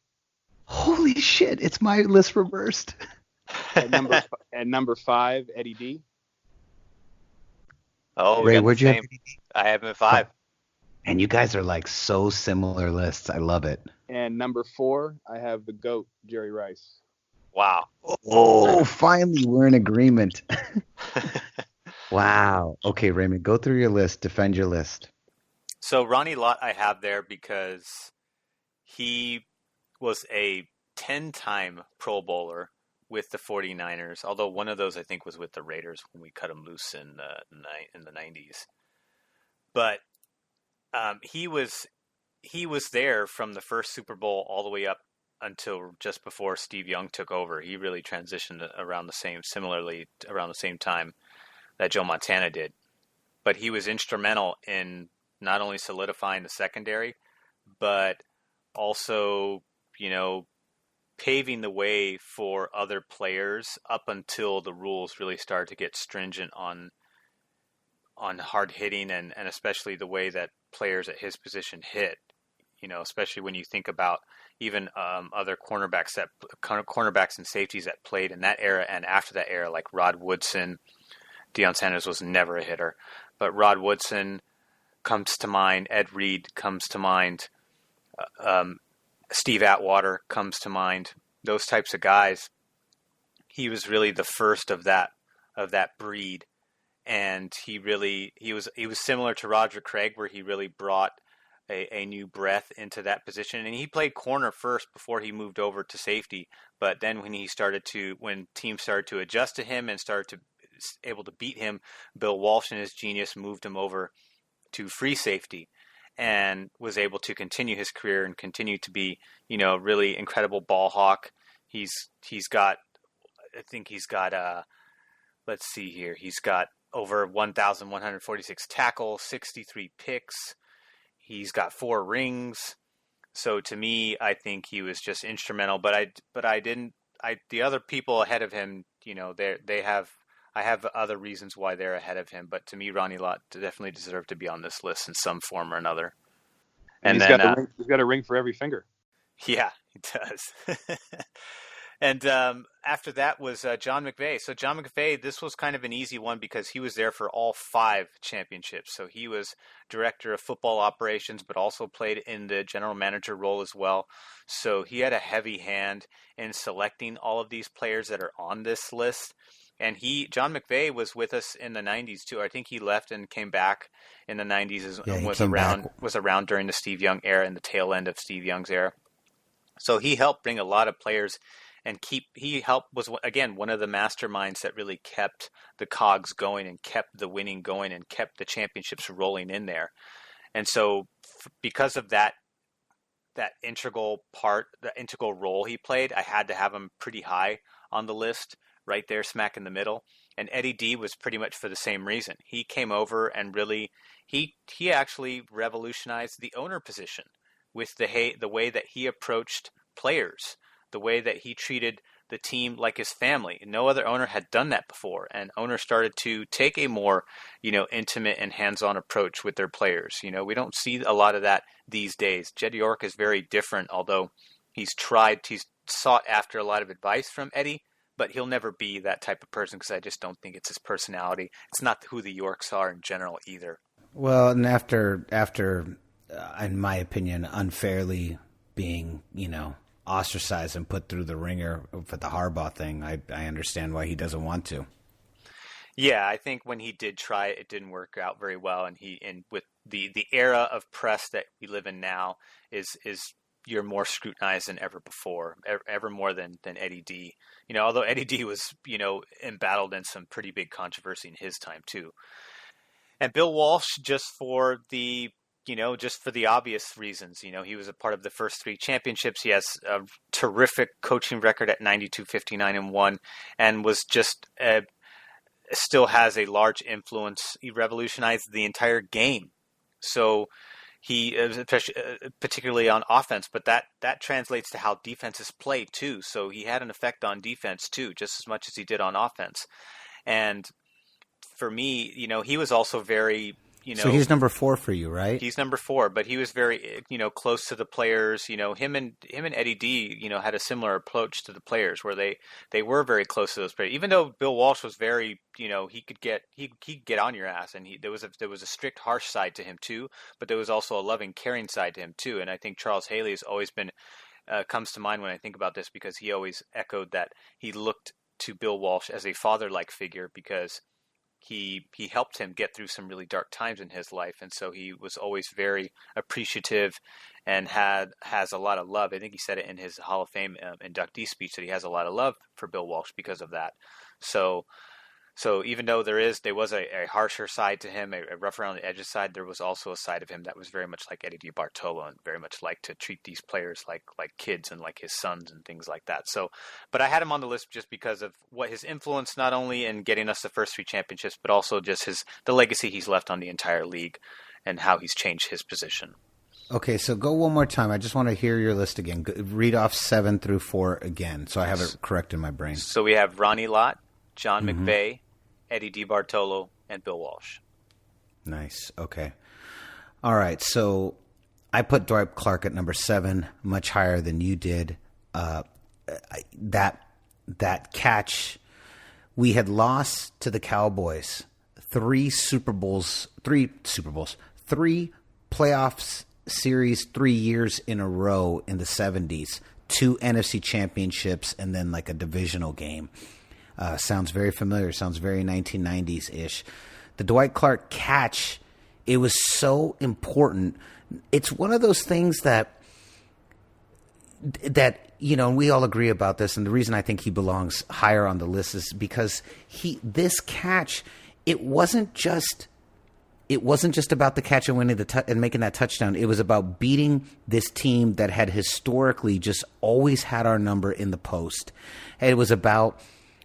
Holy shit. It's my list reversed. At number 5, Eddie D. Oh, Ray, where'd you have? I have him at 5. And you guys are like so similar lists. I love it. And number 4, I have the GOAT, Jerry Rice. Wow. Oh, finally we're in agreement. Wow. Okay, Raymond, go through your list. Defend your list. So Ronnie Lott I have there because he was a 10-time Pro Bowler with the 49ers, although one of those I think was with the Raiders when we cut him loose in the 90s. But he was there from the first Super Bowl all the way up until just before Steve Young took over. He really transitioned around the same time that Joe Montana did. But he was instrumental in not only solidifying the secondary, but also, paving the way for other players up until the rules really started to get stringent on hard hitting and especially the way that players at his position hit. Especially when you think about even other cornerbacks and safeties that played in that era and after that era, like Rod Woodson. Deion Sanders was never a hitter, but Rod Woodson comes to mind. Ed Reed comes to mind. Steve Atwater comes to mind. Those types of guys. He was really the first of that breed, and he was similar to Roger Craig, where he really brought a new breath into that position. And he played corner first before he moved over to safety. But then when teams started to adjust to him and started to able to beat him, Bill Walsh and his genius moved him over to free safety and was able to continue his career and continue to be, really incredible ball hawk. He's got let's see here. He's got over 1,146 tackles, 63 picks. He's got 4 rings. So to me, I think he was just instrumental. But the other people ahead of him, I have other reasons why they're ahead of him. But to me, Ronnie Lott definitely deserved to be on this list in some form or another. And he's got a ring for every finger. Yeah, he does. And after that was John McVay. So John McVay, this was kind of an easy one because he was there for all 5 championships. So he was director of football operations, but also played in the general manager role as well. So he had a heavy hand in selecting all of these players that are on this list. And John McVay was with us in the 90s too. I think he left and came back in the 90s and was around during the Steve Young era and the tail end of Steve Young's era. So he helped bring a lot of players and was again one of the masterminds that really kept the cogs going and kept the winning going and kept the championships rolling in there. And so because of that integral role he played, I had to have him pretty high on the list, right there smack in the middle. And Eddie D was pretty much for the same reason. He came over and really he actually revolutionized the owner position with the way that he approached players, the way that he treated the team like his family. No other owner had done that before, and owners started to take a more, intimate and hands-on approach with their players. We don't see a lot of that these days. Jed York is very different, although he's sought after a lot of advice from Eddie, but he'll never be that type of person because I just don't think it's his personality. It's not who the Yorks are in general either. Well, and after in my opinion, unfairly being, ostracized and put through the ringer for the Harbaugh thing, I understand why he doesn't want to. Yeah, I think when he did try it, it didn't work out very well, and with the era of press that we live in now is you're more scrutinized than ever before, ever more than Eddie D. Although Eddie D was, embattled in some pretty big controversy in his time too. And Bill Walsh, just for the obvious reasons. He was a part of the first 3 championships. He has a terrific coaching record at 92-59-1, and was just still has a large influence. He revolutionized the entire game. So he, particularly on offense, but that translates to how defenses play too. So he had an effect on defense too, just as much as he did on offense. And for me, he was also very, So he's number 4 for you, right? He's number 4, but he was very, close to the players. Him and Eddie D, had a similar approach to the players where they were very close to those players. Even though Bill Walsh was very, he could get on your ass, and there was a strict, harsh side to him too. But there was also a loving, caring side to him too. And I think Charles Haley has always been comes to mind when I think about this, because he always echoed that he looked to Bill Walsh as a father-like figure, because he helped him get through some really dark times in his life, and so he was always very appreciative and has a lot of love. I think he said it in his Hall of Fame inductee speech that he has a lot of love for Bill Walsh because of that. So even though there was a harsher side to him, a rough around the edges side, there was also a side of him that was very much like Eddie DiBartolo and very much like to treat these players like kids and like his sons and things like that. So, but I had him on the list just because of what his influence, not only in getting us the first 3 championships, but also just the legacy he's left on the entire league and how he's changed his position. Okay, so go one more time. I just want to hear your list again. Read off 7 through 4 again, so I have it correct in my brain. So we have Ronnie Lott, John McVay, Eddie DiBartolo, and Bill Walsh. Nice. Okay. All right. So I put Dwight Clark at number 7, much higher than you did. That catch, we had lost to the Cowboys 3 playoffs series 3 years in a row in the 70s, 2 NFC championships, and then like a divisional game. Sounds very familiar. Sounds very 1990s-ish. The Dwight Clark catch, it was so important. It's one of those things that we all agree about this, and the reason I think he belongs higher on the list is because this catch, it wasn't just about the catch and winning and making that touchdown. It was about beating this team that had historically just always had our number in the post. And it was about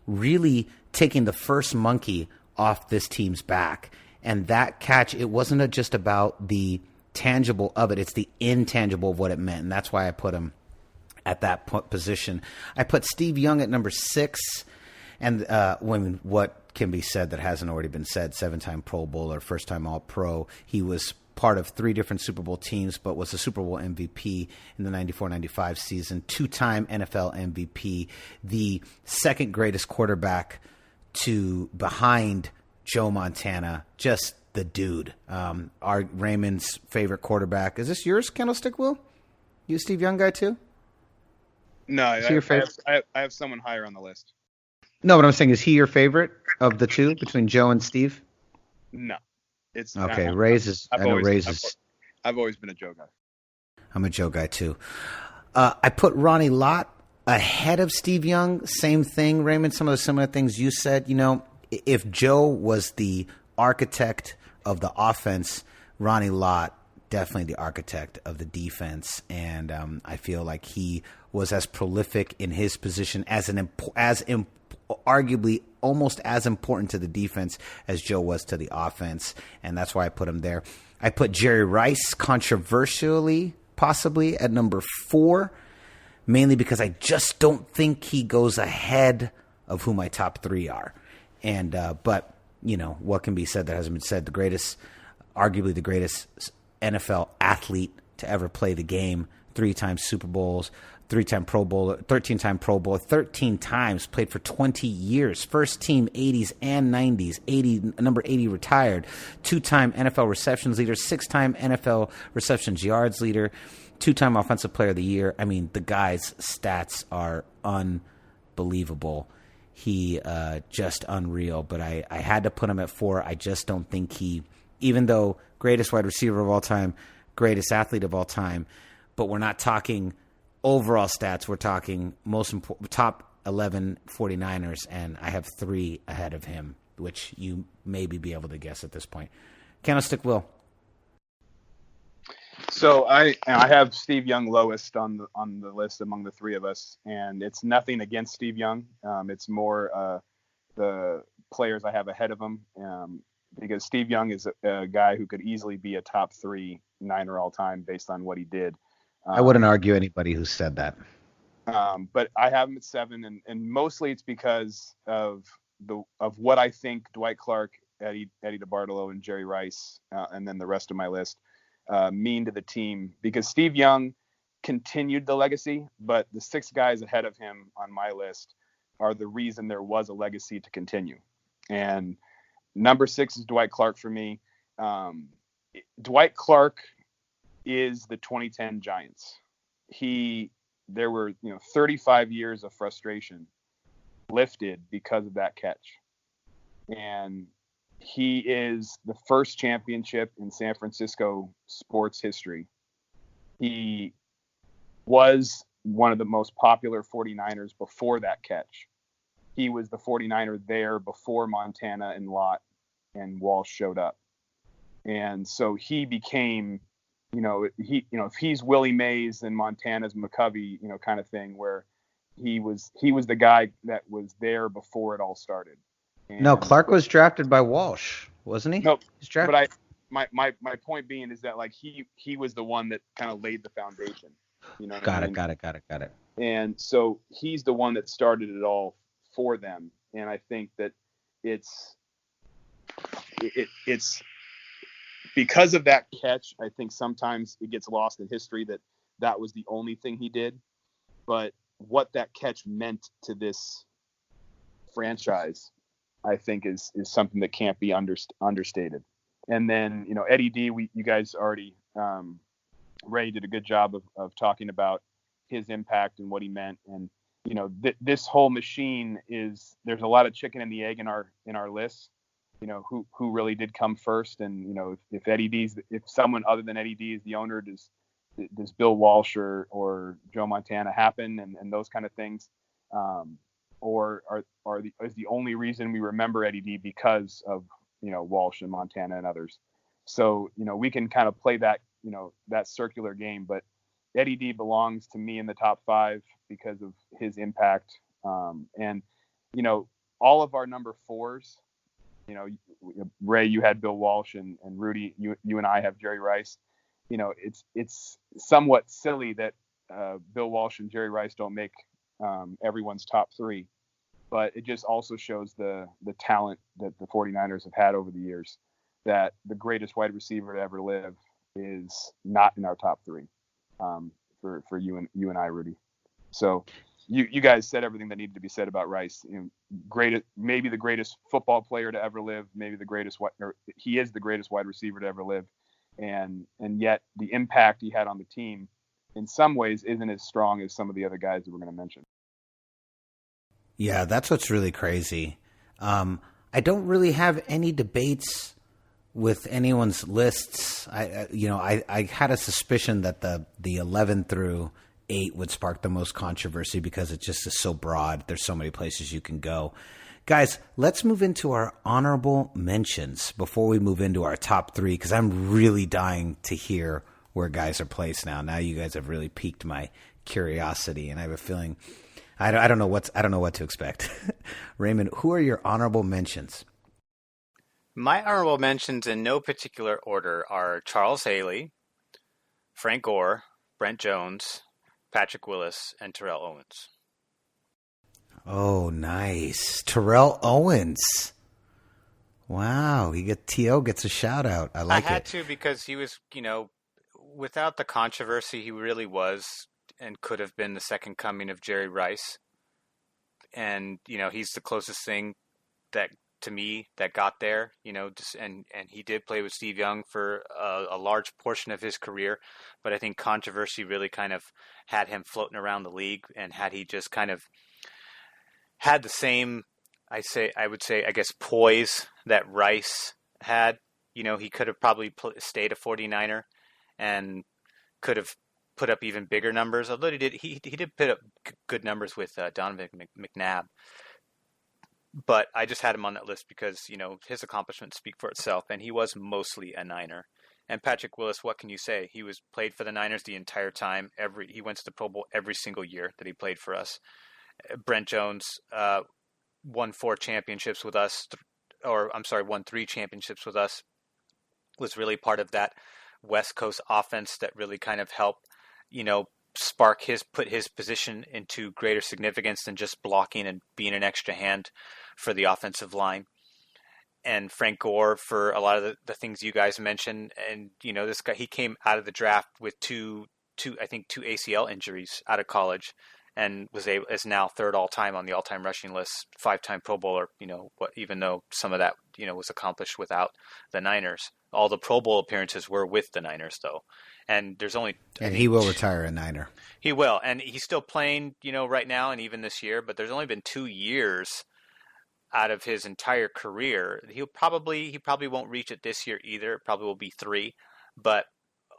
really taking the first monkey off this team's back. And that catch, it wasn't just about the tangible of it. It's the intangible of what it meant. And that's why I put him at that position. I put Steve Young at number 6. And what can be said that hasn't already been said, 7-time Pro Bowler, first-time All-Pro. He was part of 3 different Super Bowl teams, but was a Super Bowl MVP in the 94-95 season, 2-time NFL MVP, the second greatest quarterback behind Joe Montana, just the dude. Our Raymond's favorite quarterback. Is this yours, Candlestick Will? You a Steve Young guy too? No, I have someone higher on the list. No, but I'm saying, is he your favorite of the 2 between Joe and Steve? No. It's okay. I've always been a Joe guy. I'm a Joe guy too. I put Ronnie Lott ahead of Steve Young. Same thing, Raymond. Some of the similar things you said. If Joe was the architect of the offense, Ronnie Lott definitely the architect of the defense. And I feel like he was as prolific in his position arguably almost as important to the defense as Joe was to the offense, and that's why I put him there. I put Jerry Rice, controversially, possibly, at number 4. mainly because I just don't think he goes ahead of who my top 3 are. And but what can be said that hasn't been said? Arguably the greatest NFL athlete to ever play the game, 3-time Super Bowls, 3-time Pro Bowler, 13-time Pro Bowler, 13 times, played for 20 years, first team 80s and 90s, number 80 retired, 2-time NFL receptions leader, 6-time NFL receptions yards leader, 2-time Offensive Player of the Year. I mean, the guy's stats are unbelievable. He just unreal, but I had to put him at 4. I just don't think even though greatest wide receiver of all time, greatest athlete of all time, but we're not talking overall stats. We're talking top 11 49ers, and I have 3 ahead of him, which you maybe be able to guess at this point. Candlestick Will. So I have Steve Young lowest on the list among the 3 of us, and it's nothing against Steve Young. It's more the players I have ahead of him, because Steve Young is a guy who could easily be a top 3 Niner all time based on what he did. I wouldn't argue anybody who said that. But I have him at 7, and mostly it's because of what I think Dwight Clark, Eddie DeBartolo, and Jerry Rice, and then the rest of my list mean to the team. Because Steve Young continued the legacy, but the 6 guys ahead of him on my list are the reason there was a legacy to continue. And number 6 is Dwight Clark for me. Dwight Clark is the 2010 Giants. There were 35 years of frustration lifted because of that catch, and he is the first championship in San Francisco sports history. He was one of the most popular 49ers before that catch. He was the 49er there before Montana and Lott and Walsh showed up, and so he became if he's Willie Mays, then Montana's McCovey, kind of thing, where he was the guy that was there before it all started. And no, Clark was drafted by Walsh, wasn't he? No, but my point being is that he was the one that kind of laid the foundation. Got it. And so he's the one that started it all for them. And I think that it's because of that catch. I think sometimes it gets lost in history that was the only thing he did, but what that catch meant to this franchise, I think is something that can't be understated. And then, Eddie D, you guys already, Ray did a good job of talking about his impact and what he meant. And, this whole machine there's a lot of chicken and the egg in our list. Who really did come first, and if someone other than Eddie D is the owner, does Bill Walsh or Joe Montana happen, and those kind of things, or is the only reason we remember Eddie D because of Walsh and Montana and others. So we can kind of play that that circular game, but Eddie D belongs to me in the top 5 because of his impact, and all of our number 4s. Ray, you had Bill Walsh, and Rudy, you and I have Jerry Rice. It's somewhat silly that Bill Walsh and Jerry Rice don't make everyone's top 3, but it just also shows the talent that the 49ers have had over the years, that the greatest wide receiver to ever live is not in our top 3 for you and I, Rudy. So you guys said everything that needed to be said about Rice. Maybe the greatest football player to ever live, maybe he is the greatest wide receiver to ever live, and yet the impact he had on the team in some ways isn't as strong as some of the other guys that we're going to mention. Yeah, that's what's really crazy. I don't really have any debates with anyone's lists. I had a suspicion that the 11 through 8 would spark the most controversy because it just is so broad. There's so many places you can go. Guys, let's move into our honorable mentions before we move into our top 3, because I'm really dying to hear where guys are placed now. Now you guys have really piqued my curiosity, and I have a feeling I don't know what to expect. Raymond, who are your honorable mentions? My honorable mentions in no particular order are Charles Haley, Frank Gore, Brent Jones, Patrick Willis, and Terrell Owens. Oh, nice. Terrell Owens. Wow, T.O. gets a shout out. I like it. I had to because he was, without the controversy, he really was and could have been the second coming of Jerry Rice. And, he's the closest thing that to me that got there, and he did play with Steve Young for a large portion of his career. But I think controversy really kind of had him floating around the league, and had he just kind of had the same, I guess, poise that Rice had, he could have probably stayed a 49er and could have put up even bigger numbers. Although he did put up good numbers with Donovan McNabb. But I just had him on that list because, his accomplishments speak for itself, and he was mostly a Niner. And Patrick Willis, what can you say? He played for the Niners the entire time. He went to the Pro Bowl every single year that he played for us. Brent Jones won 4 championships with us, won 3 championships with us. Was really part of that West Coast offense that really kind of helped, put his position into greater significance than just blocking and being an extra hand for the offensive line. And Frank Gore for a lot of the things you guys mentioned. And, this guy, he came out of the draft with two ACL injuries out of college, and is now 3rd all time on the all time rushing list, 5-time Pro Bowler, even though some of that, was accomplished without the Niners. All the Pro Bowl appearances were with the Niners though. And there's only, and he will retire a Niner. He will. And he's still playing, right now and even this year, but there's only been 2 years out of his entire career. He probably won't reach it this year either. It probably will be 3, but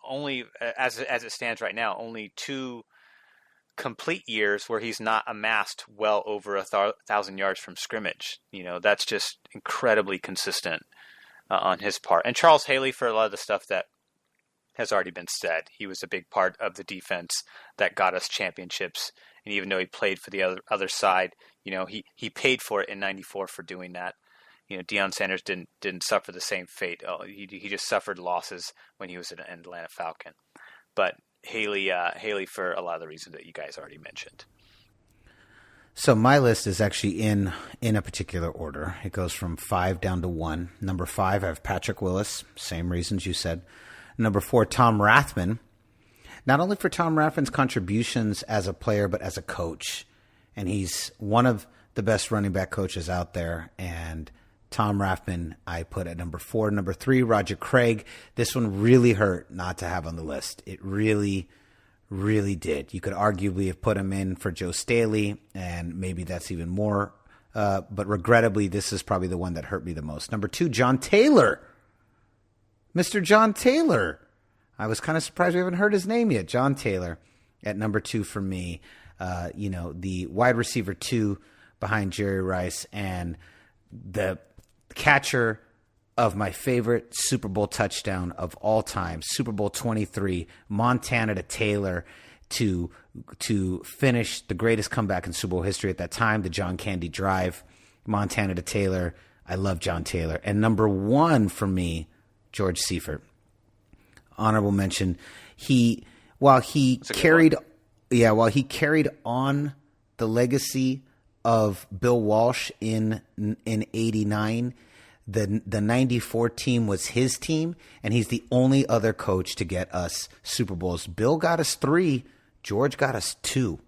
only as it stands right now, only 2 complete years where he's not amassed well over 1,000 yards from scrimmage. That's just incredibly consistent on his part. And Charles Haley for a lot of the stuff that has already been said. He was a big part of the defense that got us championships. And even though he played for the other side, he paid for it in '94 for doing that. Deion Sanders didn't suffer the same fate. He just suffered losses when he was an Atlanta Falcon. But Haley for a lot of the reasons that you guys already mentioned. So my list is actually in a particular order. It goes from 5 down to 1. Number 5, I have Patrick Willis. Same reasons you said. Number 4, Tom Rathman. Not only for Tom Rathman's contributions as a player, but as a coach. And he's one of the best running back coaches out there. And Tom Rathman, I put at number 4. Number 3, Roger Craig. This one really hurt not to have on the list. It really, really did. You could arguably have put him in for Joe Staley, and maybe that's even more. But regrettably, this is probably the one that hurt me the most. Number 2, John Taylor. Mr. John Taylor. I was kind of surprised we haven't heard his name yet. John Taylor at number 2 for me. The wide receiver 2 behind Jerry Rice, and the catcher of my favorite Super Bowl touchdown of all time, Super Bowl 23, Montana to Taylor to finish the greatest comeback in Super Bowl history at that time, the John Candy drive. Montana to Taylor. I love John Taylor. And number 1 for me, George Seifert. Honorable mention. While he carried on the legacy of Bill Walsh in '89, the '94 team was his team, and he's the only other coach to get us Super Bowls. Bill got us 3, George got us 2,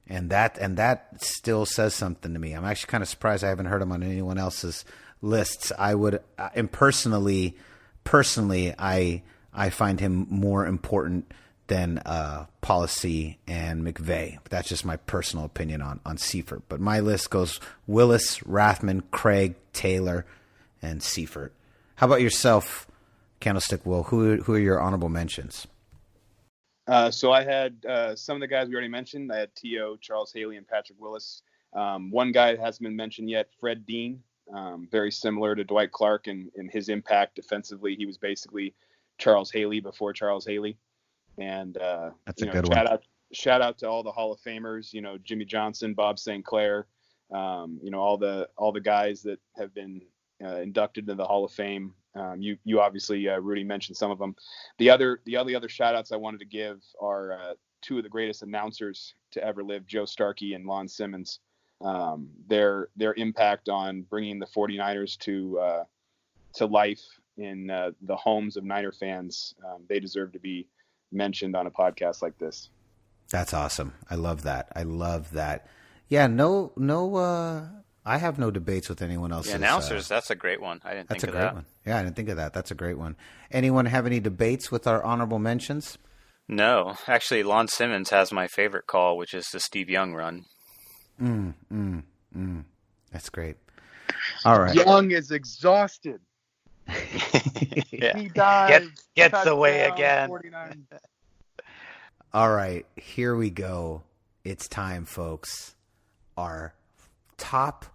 and that still says something to me. I'm actually kind of surprised I haven't heard him on anyone else's lists. I would, and personally, I find him more important than Policy and McVay. But that's just my personal opinion on Seifert. But my list goes Willis, Rathman, Craig, Taylor, and Seifert. How about yourself, Candlestick Will? Who are your honorable mentions? So I had some of the guys we already mentioned. I had T.O., Charles Haley, and Patrick Willis. One guy that hasn't been mentioned yet, Fred Dean. Very similar to Dwight Clark in his impact defensively. He was basically Charles Haley before Charles Haley. And that's a good one. Shout out to all the Hall of Famers, Jimmy Johnson, Bob St. Clair, all the guys that have been inducted into the Hall of Fame. You obviously, Rudy mentioned some of them. The other shout outs I wanted to give are two of the greatest announcers to ever live, Joe Starkey and Lon Simmons. Their impact on bringing the 49ers to life in the homes of Niner fans, they deserve to be mentioned on a podcast like this. That's awesome. I love that. Yeah, I have no debates with anyone else. The announcers, that's a great one. I didn't think of that. That's a great one. Yeah, I didn't think of that. That's a great one. Anyone have any debates with our honorable mentions? No. Actually, Lon Simmons has my favorite call, which is the Steve Young run. That's great. All right. Young is exhausted. Yeah. He dies. Gets away again. 49. All right, here we go. It's time, folks. Our top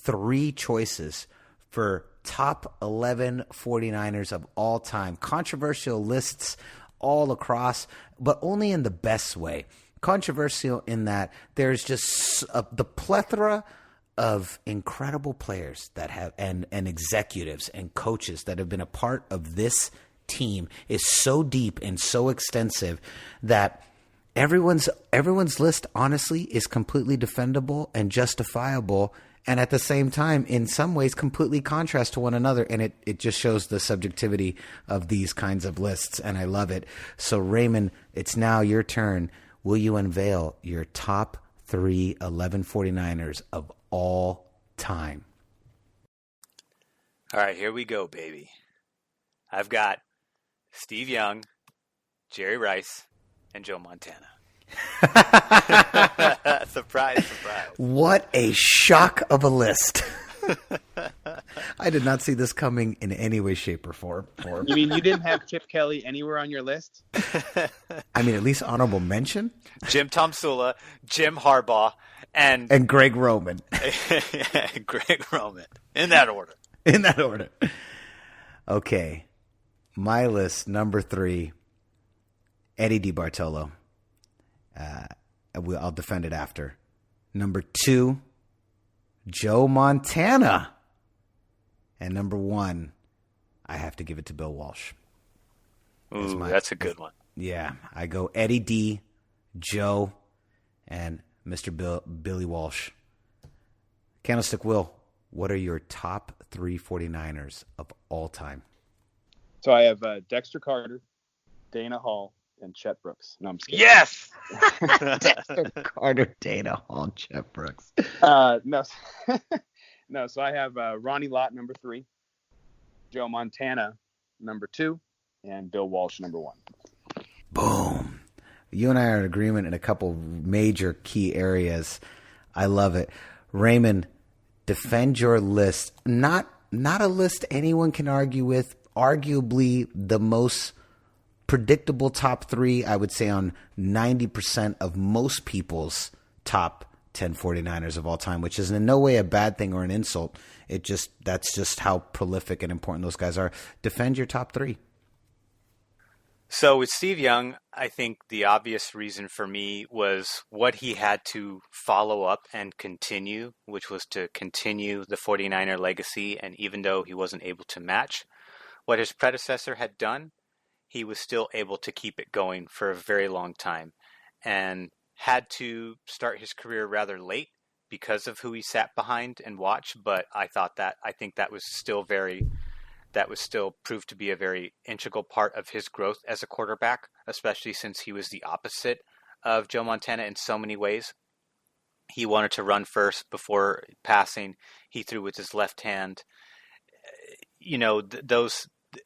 3 choices for top 11 49ers of all time. Controversial lists all across, but only in the best way. Controversial in that there's just the plethora of incredible players that have and executives and coaches that have been a part of this team is so deep and so extensive that everyone's list honestly is completely defendable and justifiable, and at the same time in some ways completely contrast to one another, and it just shows the subjectivity of these kinds of lists, and I love it. So Raymond, it's now your turn. Will you unveil your top 3 11 49ers of all time? All right, here we go, baby. I've got Steve Young, Jerry Rice, and Joe Montana. Surprise. What a shock of a list. I did not see this coming in any way, shape, or form. You mean you didn't have Chip Kelly anywhere on your list? I mean, at least honorable mention? Jim Tomsula, Jim Harbaugh, and Greg Roman. Greg Roman. In that order. Okay. My list, number 3, Eddie DiBartolo. I'll defend it after. Number 2, Joe Montana. And number 1, I have to give it to Bill Walsh. Ooh, that's a good one. Yeah, I go Eddie D, Joe, and Mr. Billy Walsh. Candlestick Will, what are your top 3 49ers of all time? So I have Dexter Carter, Dana Hall, and Chet Brooks. No, I'm just kidding. Yes! Dexter Carter, Dana Hall, Chet Brooks. No. No, so I have Ronnie Lott, number 3, Joe Montana, number 2, and Bill Walsh, number 1. Boom. You and I are in agreement in a couple major key areas. I love it. Raymond, defend your list. Not a list anyone can argue with. Arguably the most predictable top 3, I would say, on 90% of most people's top 10 49ers of all time, which is in no way a bad thing or an insult. That's just how prolific and important those guys are. Defend your top 3. So with Steve Young, I think the obvious reason for me was what he had to follow up and continue, which was to continue the 49er legacy. And even though he wasn't able to match what his predecessor had done, he was still able to keep it going for a very long time, and had to start his career rather late because of who he sat behind and watched. But I think that was still proved to be a very integral part of his growth as a quarterback, especially since he was the opposite of Joe Montana in so many ways. He wanted to run first before passing. He threw with his left hand.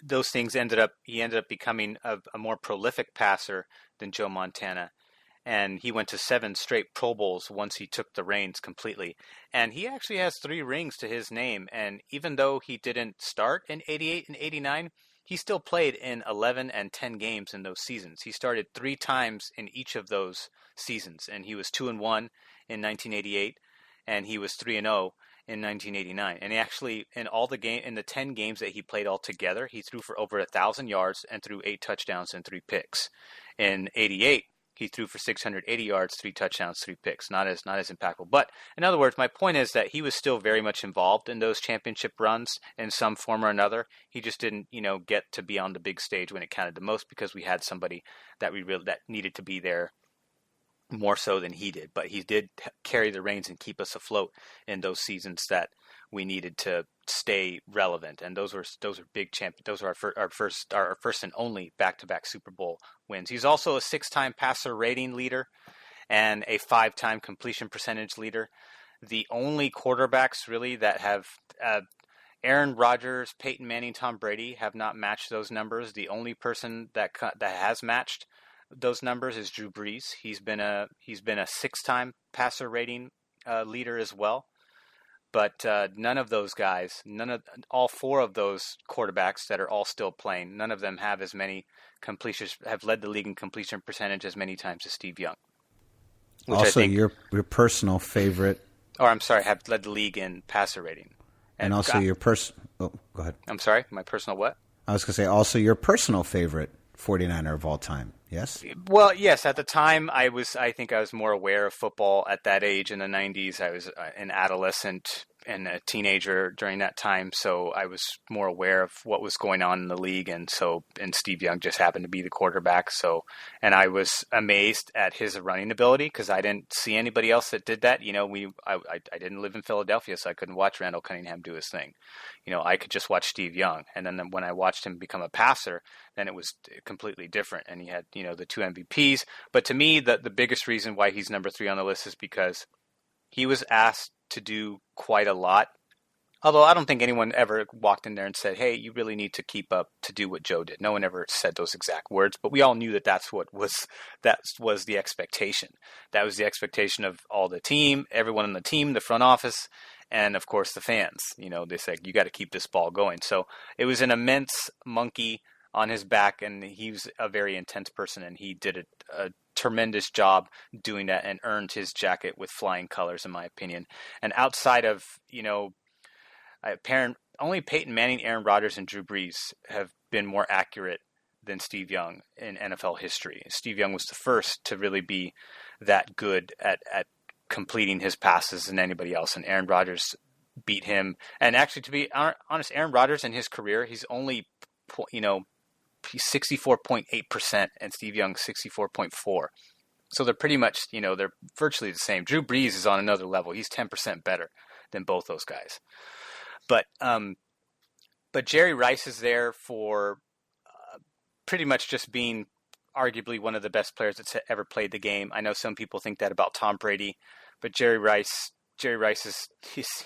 Those things he ended up becoming a more prolific passer than Joe Montana. And he went to 7 straight Pro Bowls once he took the reins completely. And he actually has 3 rings to his name. And even though he didn't start in 88 and 89, he still played in 11 and 10 games in those seasons. He started 3 times in each of those seasons. And he was 2-1 in 1988, and he was 3-0 in 1989. And he actually, in the 10 games that he played altogether, he threw for over 1,000 yards and threw 8 touchdowns and 3 picks. In 88, he threw for 680 yards, 3 touchdowns, 3 picks. Not as impactful. But in other words, my point is that he was still very much involved in those championship runs in some form or another. He just didn't, get to be on the big stage when it counted the most, because we had somebody that needed to be there more so than he did, but he did carry the reins and keep us afloat in those seasons that we needed to stay relevant. And those were big champions. Those were our first and only back-to-back Super Bowl wins. He's also a 6-time passer rating leader and a 5-time completion percentage leader. The only quarterbacks really that have Aaron Rodgers, Peyton Manning, Tom Brady have not matched those numbers. The only person that has matched those numbers is Drew Brees. He's been a 6-time passer rating leader as well. But none of those guys, all 4 of those quarterbacks that are all still playing, none of them have as many completions, have led the league in completion percentage as many times as Steve Young. Also, your personal favorite. Or I'm sorry, have led the league in passer rating. And also your oh, go ahead. I'm sorry, my personal what? I was going to say also your personal favorite 49er of all time. Yes? Well, yes. At the time, I think I was more aware of football at that age in the 90s. I was an adolescent and a teenager during that time, so I was more aware of what was going on in the league, and Steve Young just happened to be the quarterback. And I was amazed at his running ability because I didn't see anybody else that did that. I didn't live in Philadelphia, so I couldn't watch Randall Cunningham do his thing. I could just watch Steve Young, and then when I watched him become a passer, then it was completely different. And he had the 2 MVPs. But to me, the biggest reason why he's number 3 on the list is because he was asked to do quite a lot. Although I don't think anyone ever walked in there and said, hey, you really need to keep up to do what Joe did. No one ever said those exact words, but we all knew that was the expectation. That was the expectation of all the team, everyone on the team, the front office, and of course the fans. They said, you got to keep this ball going. So it was an immense monkey on his back, and he was a very intense person, and he did a tremendous job doing that and earned his jacket with flying colors, in my opinion. And outside of, only Peyton Manning, Aaron Rodgers, and Drew Brees have been more accurate than Steve Young in NFL history. Steve Young was the first to really be that good at completing his passes than anybody else, and Aaron Rodgers beat him. And actually, to be honest, Aaron Rodgers in his career, he's only, he's 64.8% and Steve Young 64.4%. So they're pretty much, they're virtually the same. Drew Brees is on another level. He's 10% better than both those guys. But Jerry Rice is there for pretty much just being arguably one of the best players that's ever played the game. I know some people think that about Tom Brady, but Jerry Rice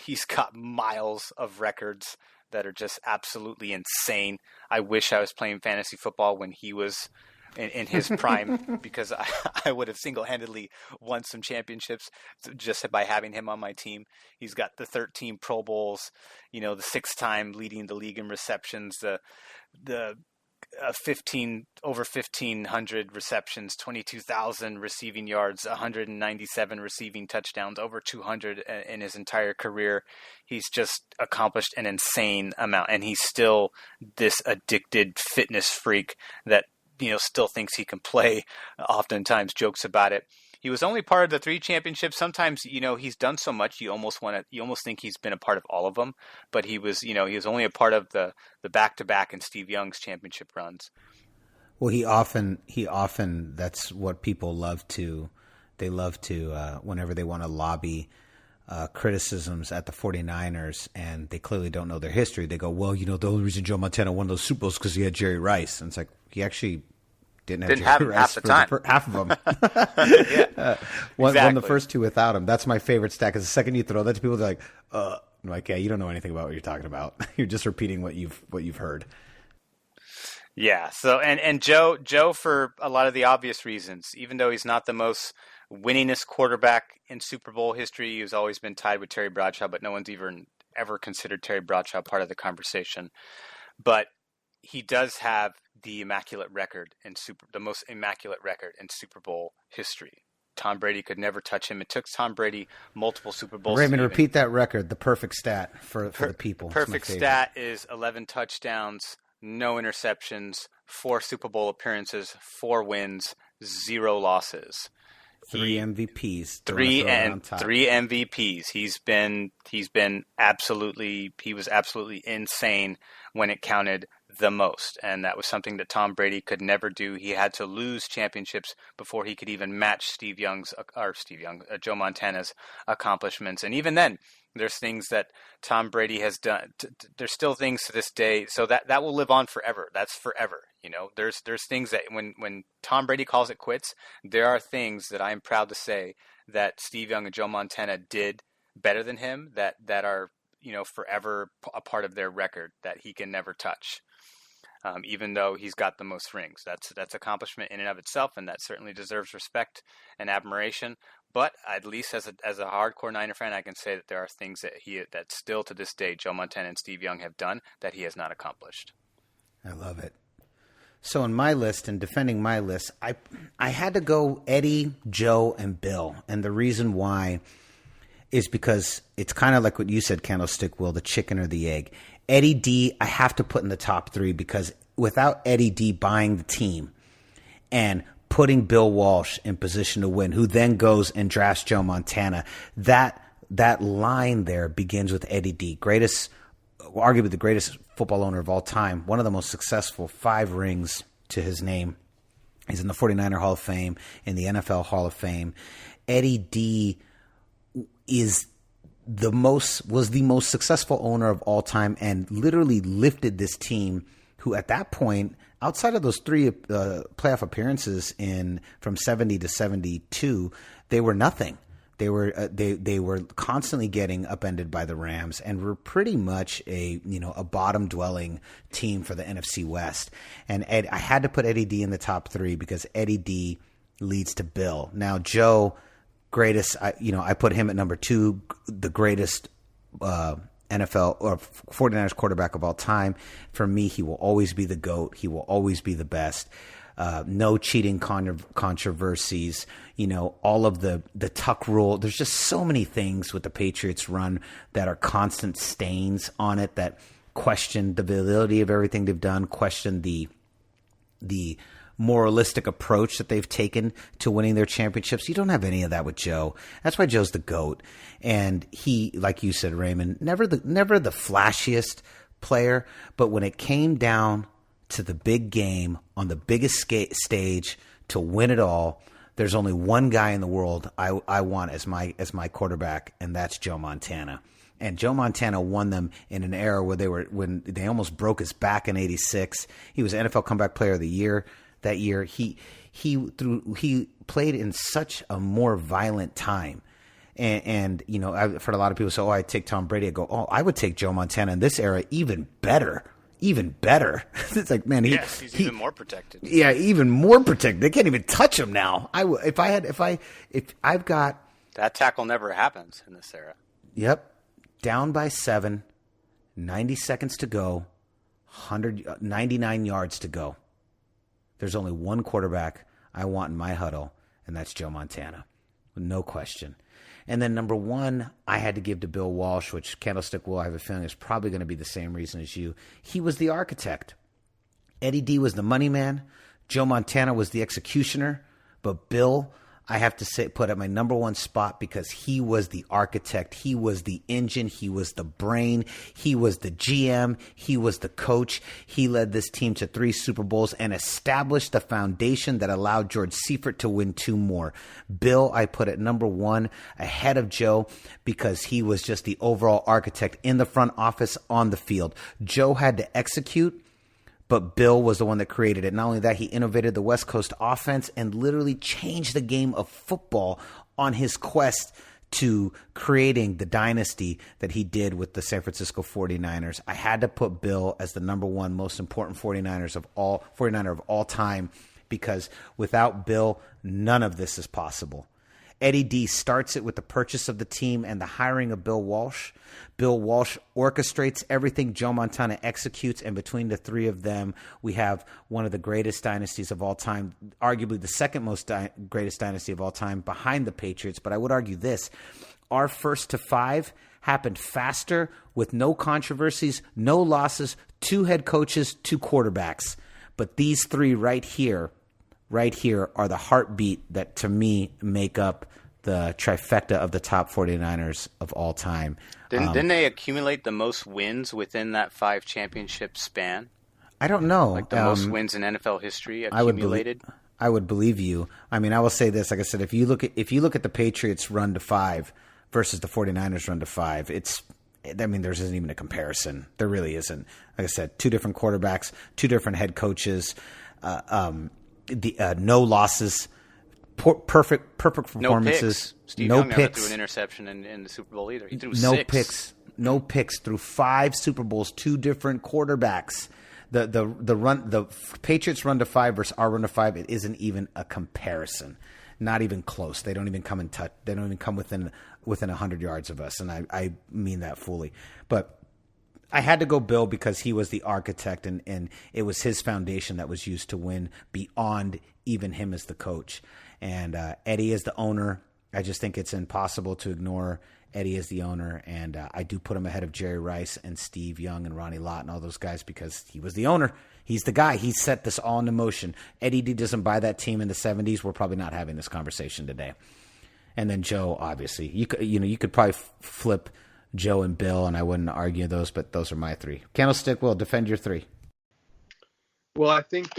he's got miles of records that are just absolutely insane. I wish I was playing fantasy football when he was in his prime because I would have single-handedly won some championships just by having him on my team. He's got the 13 Pro Bowls, the 6-time leading the league in receptions, the 1,500 receptions, 22,000 receiving yards, 197 receiving touchdowns, over 200 in his entire career. He's just accomplished an insane amount, and he's still this addicted fitness freak that still thinks he can play. Oftentimes jokes about it. He was only part of the 3 championships. Sometimes, he's done so much you almost think he's been a part of all of them. But he was only a part of the back-to-back and Steve Young's championship runs. Well, he often that's what people love to whenever they want to lobby criticisms at the 49ers, and they clearly don't know their history. They go, well, the only reason Joe Montana won those Super Bowls because he had Jerry Rice. And it's like, he actually didn't have Jerry Rice half the time. Half of them. Yeah, won the first 2 without him. That's my favorite stat, because the second you throw that to people, they're like, I'm like, yeah, you don't know anything about what you're talking about. You're just repeating what you've heard. Yeah. So and Joe, for a lot of the obvious reasons, even though he's not the most winningest quarterback in Super Bowl history, he's always been tied with Terry Bradshaw, but no one's even ever considered Terry Bradshaw part of the conversation. But he does have the most immaculate record in Super Bowl history. Tom Brady could never touch him. It took Tom Brady multiple Super Bowls. Raymond, repeat that record, the perfect stat for the people. Perfect stat is 11 touchdowns, no interceptions, 4 Super Bowl appearances, 4 wins, 0 losses. Three MVPs. Three MVPs. He was absolutely insane when it counted the most. And that was something that Tom Brady could never do. He had to lose championships before he could even match Joe Montana's accomplishments. And even then, there's things that Tom Brady has done. There's still things to this day. So that will live on forever. That's forever. You know, there's things that when Tom Brady calls it quits, there are things that I'm proud to say that Steve Young and Joe Montana did better than him that are, you know, forever a part of their record that he can never touch. Even though he's got the most rings, that's accomplishment in and of itself, and that certainly deserves respect and admiration. But at least as a hardcore Niner fan, I can say that there are things that still to this day Joe Montana and Steve Young have done that he has not accomplished. I love it. So in my list, and defending my list, I had to go Eddie, Joe, and Bill, and the reason why is because it's kind of like what you said, Candlestick Will, the chicken or the egg. Eddie D, I have to put in the top three because without Eddie D buying the team and putting Bill Walsh in position to win, who then goes and drafts Joe Montana, that line there begins with Eddie D, arguably the greatest football owner of all time, one of the most successful, 5 rings to his name. He's in the 49er Hall of Fame, in the NFL Hall of Fame. Eddie D was the most successful owner of all time and literally lifted this team, who at that point, outside of those 3 playoff appearances from 70 to 72, they were nothing. They were constantly getting upended by the Rams and were pretty much a bottom dwelling team for the NFC West. And I had to put Eddie D in the top 3 because Eddie D leads to Bill. Now Joe, greatest, I put him at number 2, the greatest NFL or 49ers quarterback of all time. For me, he will always be the GOAT. He will always be the best. No cheating controversies, all of the tuck rule. There's just so many things with the Patriots run that are constant stains on it that question the validity of everything they've done, question the moralistic approach that they've taken to winning their championships. You don't have any of that with Joe. That's why Joe's the GOAT. And he, like you said, Raymond, never the flashiest player, but when it came down to the big game on the biggest stage to win it all, there's only one guy in the world I want as my quarterback, and that's Joe Montana. And Joe Montana won them in an era when they almost broke his back in '86. He was NFL Comeback Player of the Year that year. He played in such a more violent time. And I've heard a lot of people say, "Oh, I'd take Tom Brady." I go, "Oh, I would take Joe Montana in this era even better." Even better. It's like, man, he's even more protected. Yeah, even more protected. They can't even touch him now. If I've got that tackle never happens in this era. Yep, down by 7, 90 seconds to go, 99 yards to go. There's only one quarterback I want in my huddle, and that's Joe Montana, no question. And then number 1, I had to give to Bill Walsh, which Candlestick Will, I have a feeling, is probably going to be the same reason as you. He was the architect. Eddie D was the money man. Joe Montana was the executioner. But Bill, I have to put at my number 1 spot because he was the architect. He was the engine. He was the brain. He was the GM. He was the coach. He led this team to 3 Super Bowls and established the foundation that allowed George Seifert to win 2 more. Bill, I put at number 1 ahead of Joe because he was just the overall architect in the front office, on the field. Joe had to execute, but Bill was the one that created it. Not only that, he innovated the West Coast offense and literally changed the game of football on his quest to creating the dynasty that he did with the San Francisco 49ers. I had to put Bill as the number 1 most important 49er of all time because without Bill, none of this is possible. Eddie D starts it with the purchase of the team and the hiring of Bill Walsh. Bill Walsh orchestrates everything. Joe Montana executes. And between the 3 of them, we have one of the greatest dynasties of all time, arguably the second most greatest dynasty of all time behind the Patriots. But I would argue this. Our first to 5 happened faster with no controversies, no losses, 2 head coaches, 2 quarterbacks. But these 3 right here right here are the heartbeat that, to me, make up the trifecta of the top 49ers of all time. Didn't they accumulate the most wins within that 5 championship span? I don't know. Like the most wins in NFL history accumulated? I would believe you. I mean, I will say this. Like I said, if you look at the Patriots' run to 5 versus the 49ers' run to 5, there isn't even a comparison. There really isn't. Like I said, 2 different quarterbacks, 2 different head coaches, no losses, perfect performances. Steve Young never threw an interception in the Super Bowl either. He threw 6. No picks through 5 Super Bowls, 2 different quarterbacks. The Patriots run to 5 versus our run to 5, it isn't even a comparison. Not even close. They don't even come in touch. They don't even come within 100 yards of us, and I mean that fully. But I had to go Bill because he was the architect, and it was his foundation that was used to win beyond even him as the coach. And Eddie is the owner. I just think it's impossible to ignore Eddie as the owner, and I do put him ahead of Jerry Rice and Steve Young and Ronnie Lott and all those guys because he was the owner. He's the guy. He set this all into motion. Eddie D doesn't buy that team in the 70s. We're probably not having this conversation today. And then Joe, obviously. You could probably flip Joe and Bill, and I wouldn't argue those, but those are my 3. Candlestick Will, defend your 3. Well, I think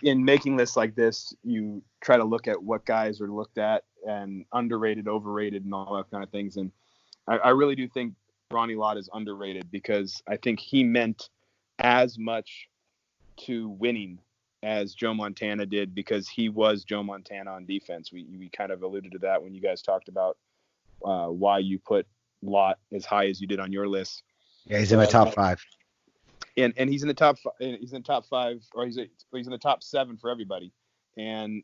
in making lists like this, you try to look at what guys are looked at and underrated, overrated, and all that kind of things. And I really do think Ronnie Lott is underrated because I think he meant as much to winning as Joe Montana did because he was Joe Montana on defense. We kind of alluded to that when you guys talked about why you put Lott as high as you did on your list. Yeah, he's in my top 5. And he's in the top. He's in the top 5, or he's in the top 7 for everybody. And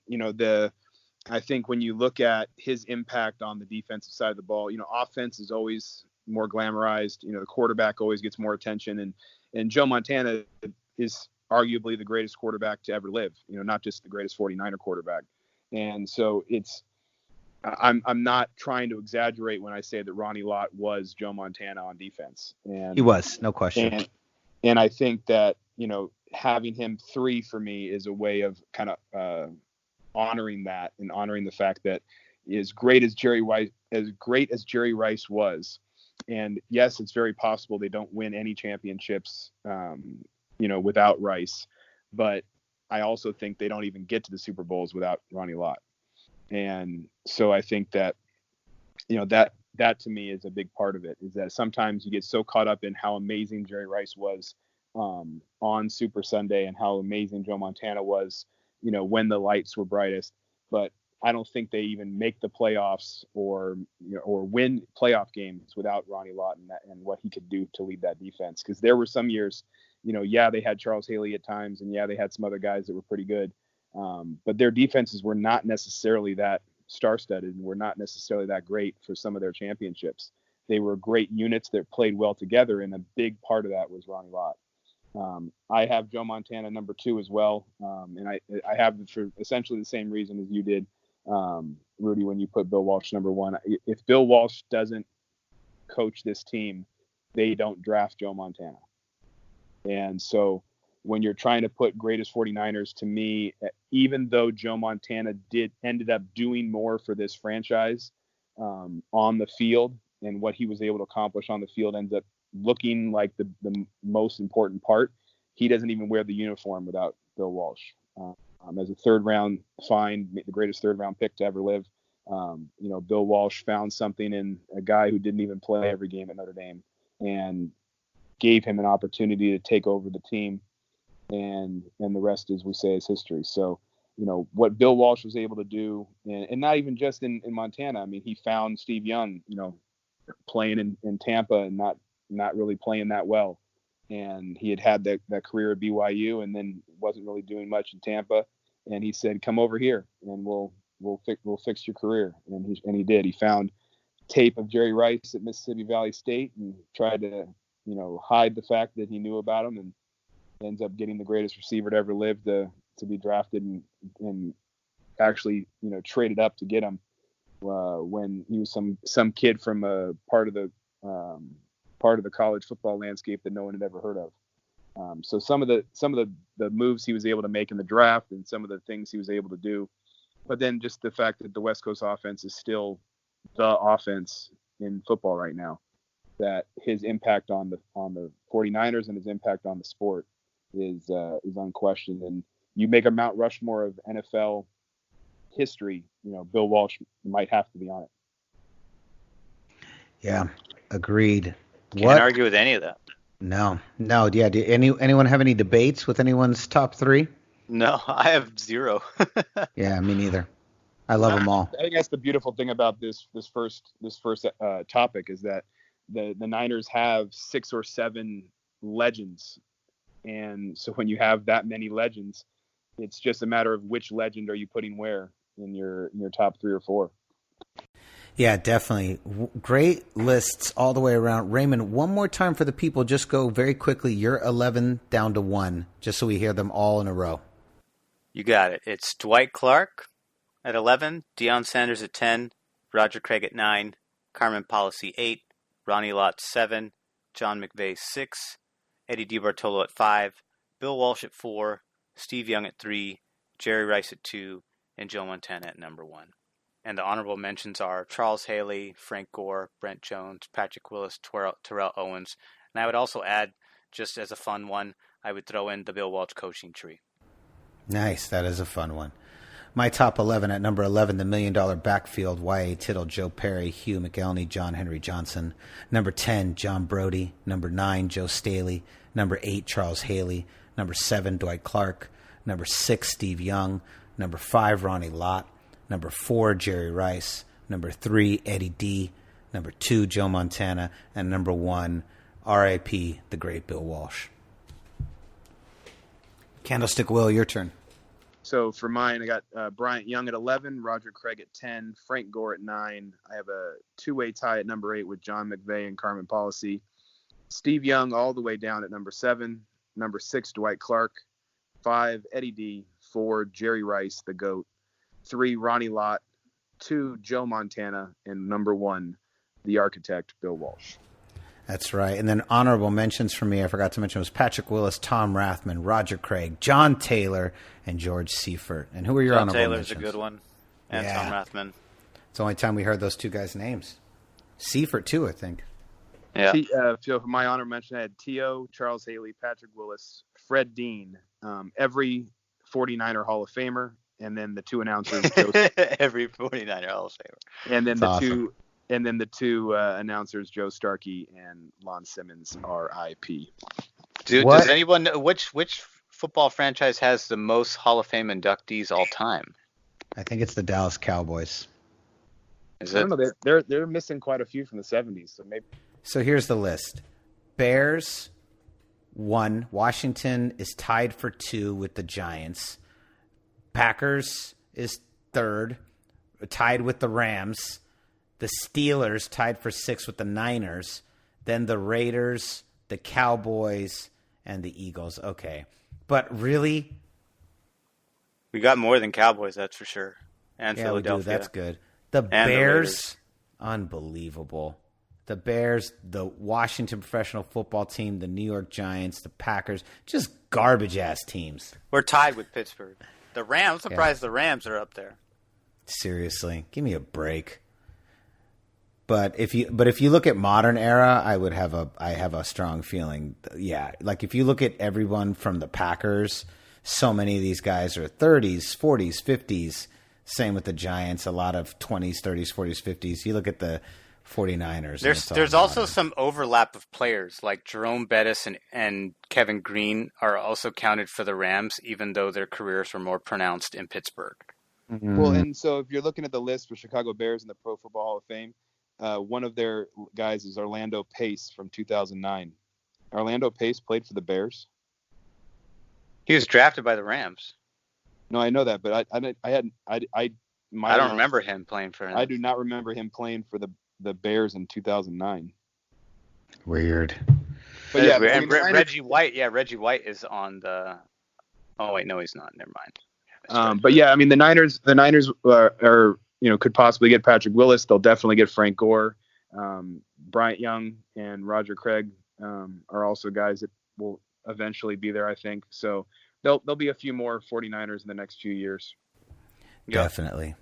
I think when you look at his impact on the defensive side of the ball, offense is always more glamorized. The quarterback always gets more attention, and Joe Montana is arguably the greatest quarterback to ever live. Not just the greatest 49er quarterback. And so I'm not trying to exaggerate when I say that Ronnie Lott was Joe Montana on defense. And he was, no question. And I think that, having him 3 for me is a way of kind of honoring that and honoring the fact that as great as Jerry Rice was, and yes, it's very possible they don't win any championships, without Rice, but I also think they don't even get to the Super Bowls without Ronnie Lott. And so I think that, that to me is a big part of it, is that sometimes you get so caught up in how amazing Jerry Rice was on Super Sunday and how amazing Joe Montana was, when the lights were brightest. But I don't think they even make the playoffs or win playoff games without Ronnie Lott and what he could do to lead that defense. Because there were some years, they had Charles Haley at times, and they had some other guys that were pretty good. But their defenses were not necessarily that star-studded and were not necessarily that great for some of their championships. They were great units that played well together, and a big part of that was Ronnie Lott. I have Joe Montana number 2 as well, and I have it for essentially the same reason as you did, Rudy, when you put Bill Walsh number 1. If Bill Walsh doesn't coach this team, they don't draft Joe Montana. And so when you're trying to put greatest 49ers, to me, even though Joe Montana ended up doing more for this franchise on the field, and what he was able to accomplish on the field ends up looking like the most important part, he doesn't even wear the uniform without Bill Walsh. As a 3rd round find, the greatest 3rd round pick to ever live, Bill Walsh found something in a guy who didn't even play every game at Notre Dame and gave him an opportunity to take over the team. And the rest, as we say, is history. So, what Bill Walsh was able to do, and not even just in Montana. I mean, he found Steve Young, playing in Tampa and not really playing that well. And he had that career at BYU and then wasn't really doing much in Tampa. And he said, come over here and we'll fix your career. And he did. He found tape of Jerry Rice at Mississippi Valley State and tried to, hide the fact that he knew about him, and ends up getting the greatest receiver to ever live to be drafted and actually, traded up to get him when he was some kid from a part of the college football landscape that no one had ever heard of. So some of the moves he was able to make in the draft and some of the things he was able to do, but then just the fact that the West Coast offense is still the offense in football right now, that his impact on the 49ers and his impact on the sport is unquestioned. And you make a Mount Rushmore of NFL history, Bill Walsh might have to be on it. Yeah, agreed. Can't argue with any of that. No. Yeah. Do anyone have any debates with anyone's top three? No, I have zero. Yeah, me neither. I love them all. I think that's the beautiful thing about this first topic is that the Niners have 6 or 7 legends, and so when you have that many legends, it's just a matter of which legend are you putting where in your top 3 or 4. Yeah, definitely. Great lists all the way around. Raymond, one more time for the people. Just go very quickly. You're 11 down to 1, just so we hear them all in a row. You got it. It's Dwight Clark at 11, Deion Sanders at 10, Roger Craig at 9, Carmen Policy 8, Ronnie Lott 7, John McVay 6, Eddie DiBartolo at 5, Bill Walsh at 4, Steve Young at 3, Jerry Rice at 2, and Joe Montana at number 1. And the honorable mentions are Charles Haley, Frank Gore, Brent Jones, Patrick Willis, Terrell Owens. And I would also add, just as a fun one, I would throw in the Bill Walsh coaching tree. Nice. That is a fun one. My top 11 at number 11, the $1 Million Backfield, Y.A. Tittle, Joe Perry, Hugh McElhenney, John Henry Johnson. Number 10, John Brody. Number 9, Joe Staley. Number 8, Charles Haley. Number 7, Dwight Clark. Number 6, Steve Young. Number 5, Ronnie Lott. Number 4, Jerry Rice. Number 3, Eddie D. Number 2, Joe Montana. And number 1, R.I.P., the great Bill Walsh. Candlestick Will, your turn. So for mine, I got Bryant Young at 11, Roger Craig at 10, Frank Gore at 9. I have a two-way tie at number 8 with John McVay and Carmen Policy. Steve Young all the way down at number 7. Number 6, Dwight Clark. 5, Eddie D. 4, Jerry Rice, the GOAT. 3, Ronnie Lott. 2, Joe Montana. And number 1, the architect, Bill Walsh. That's right. And then honorable mentions for me, I forgot to mention, was Patrick Willis, Tom Rathman, Roger Craig, John Taylor, and George Seifert. And who are your John honorable Taylor's mentions? a good one. And Yeah. Tom Rathman. It's the only time we heard those two guys' names. Seifert, too, I think. Yeah. So for my honorable mention, I had T.O., Charles Haley, Patrick Willis, Fred Dean, every 49er Hall of Famer, and then the two announcers. Every 49er Hall of Famer. And then That's the awesome. two announcers, Joe Starkey and Lon Simmons, R.I.P. Does anyone know which football franchise has the most Hall of Fame inductees all time? I think it's the Dallas Cowboys. Is I it? don't know. They're missing quite a few from the 70s, so maybe. So here's the list. Bears, 1. Washington is tied for 2 with the Giants. Packers is 3rd, tied with the Rams. The Steelers tied for 6 with the Niners. Then the Raiders, the Cowboys, and the Eagles. Okay. But really? We got more than Cowboys, that's for sure. And Yeah, Philadelphia. we do. That's good. The the Bears, Raiders. unbelievable. The Bears, the Washington professional football team, the New York Giants, the Packers, just garbage-ass teams. We're tied with Pittsburgh. The Rams, I'm surprised the Rams are up there. Seriously, give me a break. But if you look at modern era, I have a strong feeling. Yeah, like if you look at everyone from the Packers, so many of these guys are 30s, 40s, 50s. Same with the Giants, a lot of 20s, 30s, 40s, 50s. You look at the 49ers. There's also some overlap of players, like Jerome Bettis and Kevin Green are also counted for the Rams, even though their careers were more pronounced in Pittsburgh. Mm-hmm. Well, and so if you're looking at the list for Chicago Bears in the Pro Football Hall of Fame, one of their guys is Orlando Pace from 2009. Orlando Pace played for the Bears. He was drafted by the Rams. No, I know that, but I don't remember him playing for him. I do not remember him playing for the Bears in 2009. Weird. But yeah, and I mean, Reggie White. Yeah, Reggie White is on the. Oh wait, no, he's not. Never mind. But yeah, I mean the Niners are could possibly get Patrick Willis. They'll definitely get Frank Gore. Bryant Young and Roger Craig are also guys that will eventually be there, I think. So there'll be a few more 49ers in the next few years. Definitely.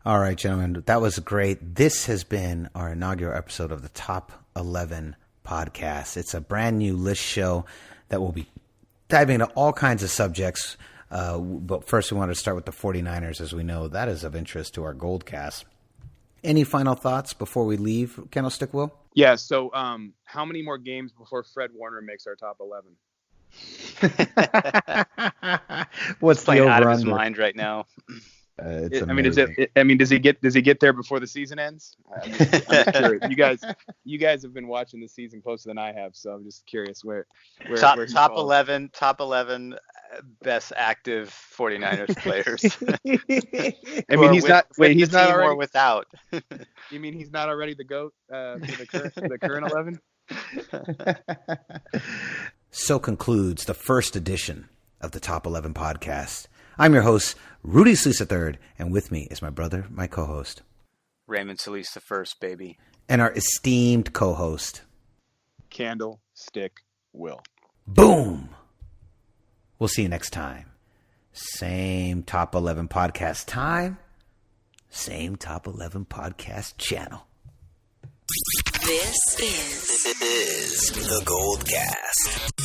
All right, gentlemen, that was great. This has been our inaugural episode of the Top 11 podcast. It's a brand new list show that will be diving into all kinds of subjects. But first, we want to start with the 49ers, as we know that is of interest to our GoldCast. Any final thoughts before we leave, Candlestick Will? Yeah, so how many more games before Fred Warner makes our top 11? What's playing out of his mind right now? It's does he get there before the season ends? I'm just curious. You guys have been watching the season closer than I have, so I'm just curious where top 11 best active 49ers players. I mean, he's not already without. You mean he's not already the GOAT for the current 11? So concludes the first edition of the Top 11 podcast. I'm your host, Rudy Solis III, and with me is my brother, my co-host, Raymond Solis the First, baby. And our esteemed co-host, Candlestick Will. Boom! We'll see you next time. Same Top 11 podcast time, same Top 11 podcast channel. This is the GoldCast.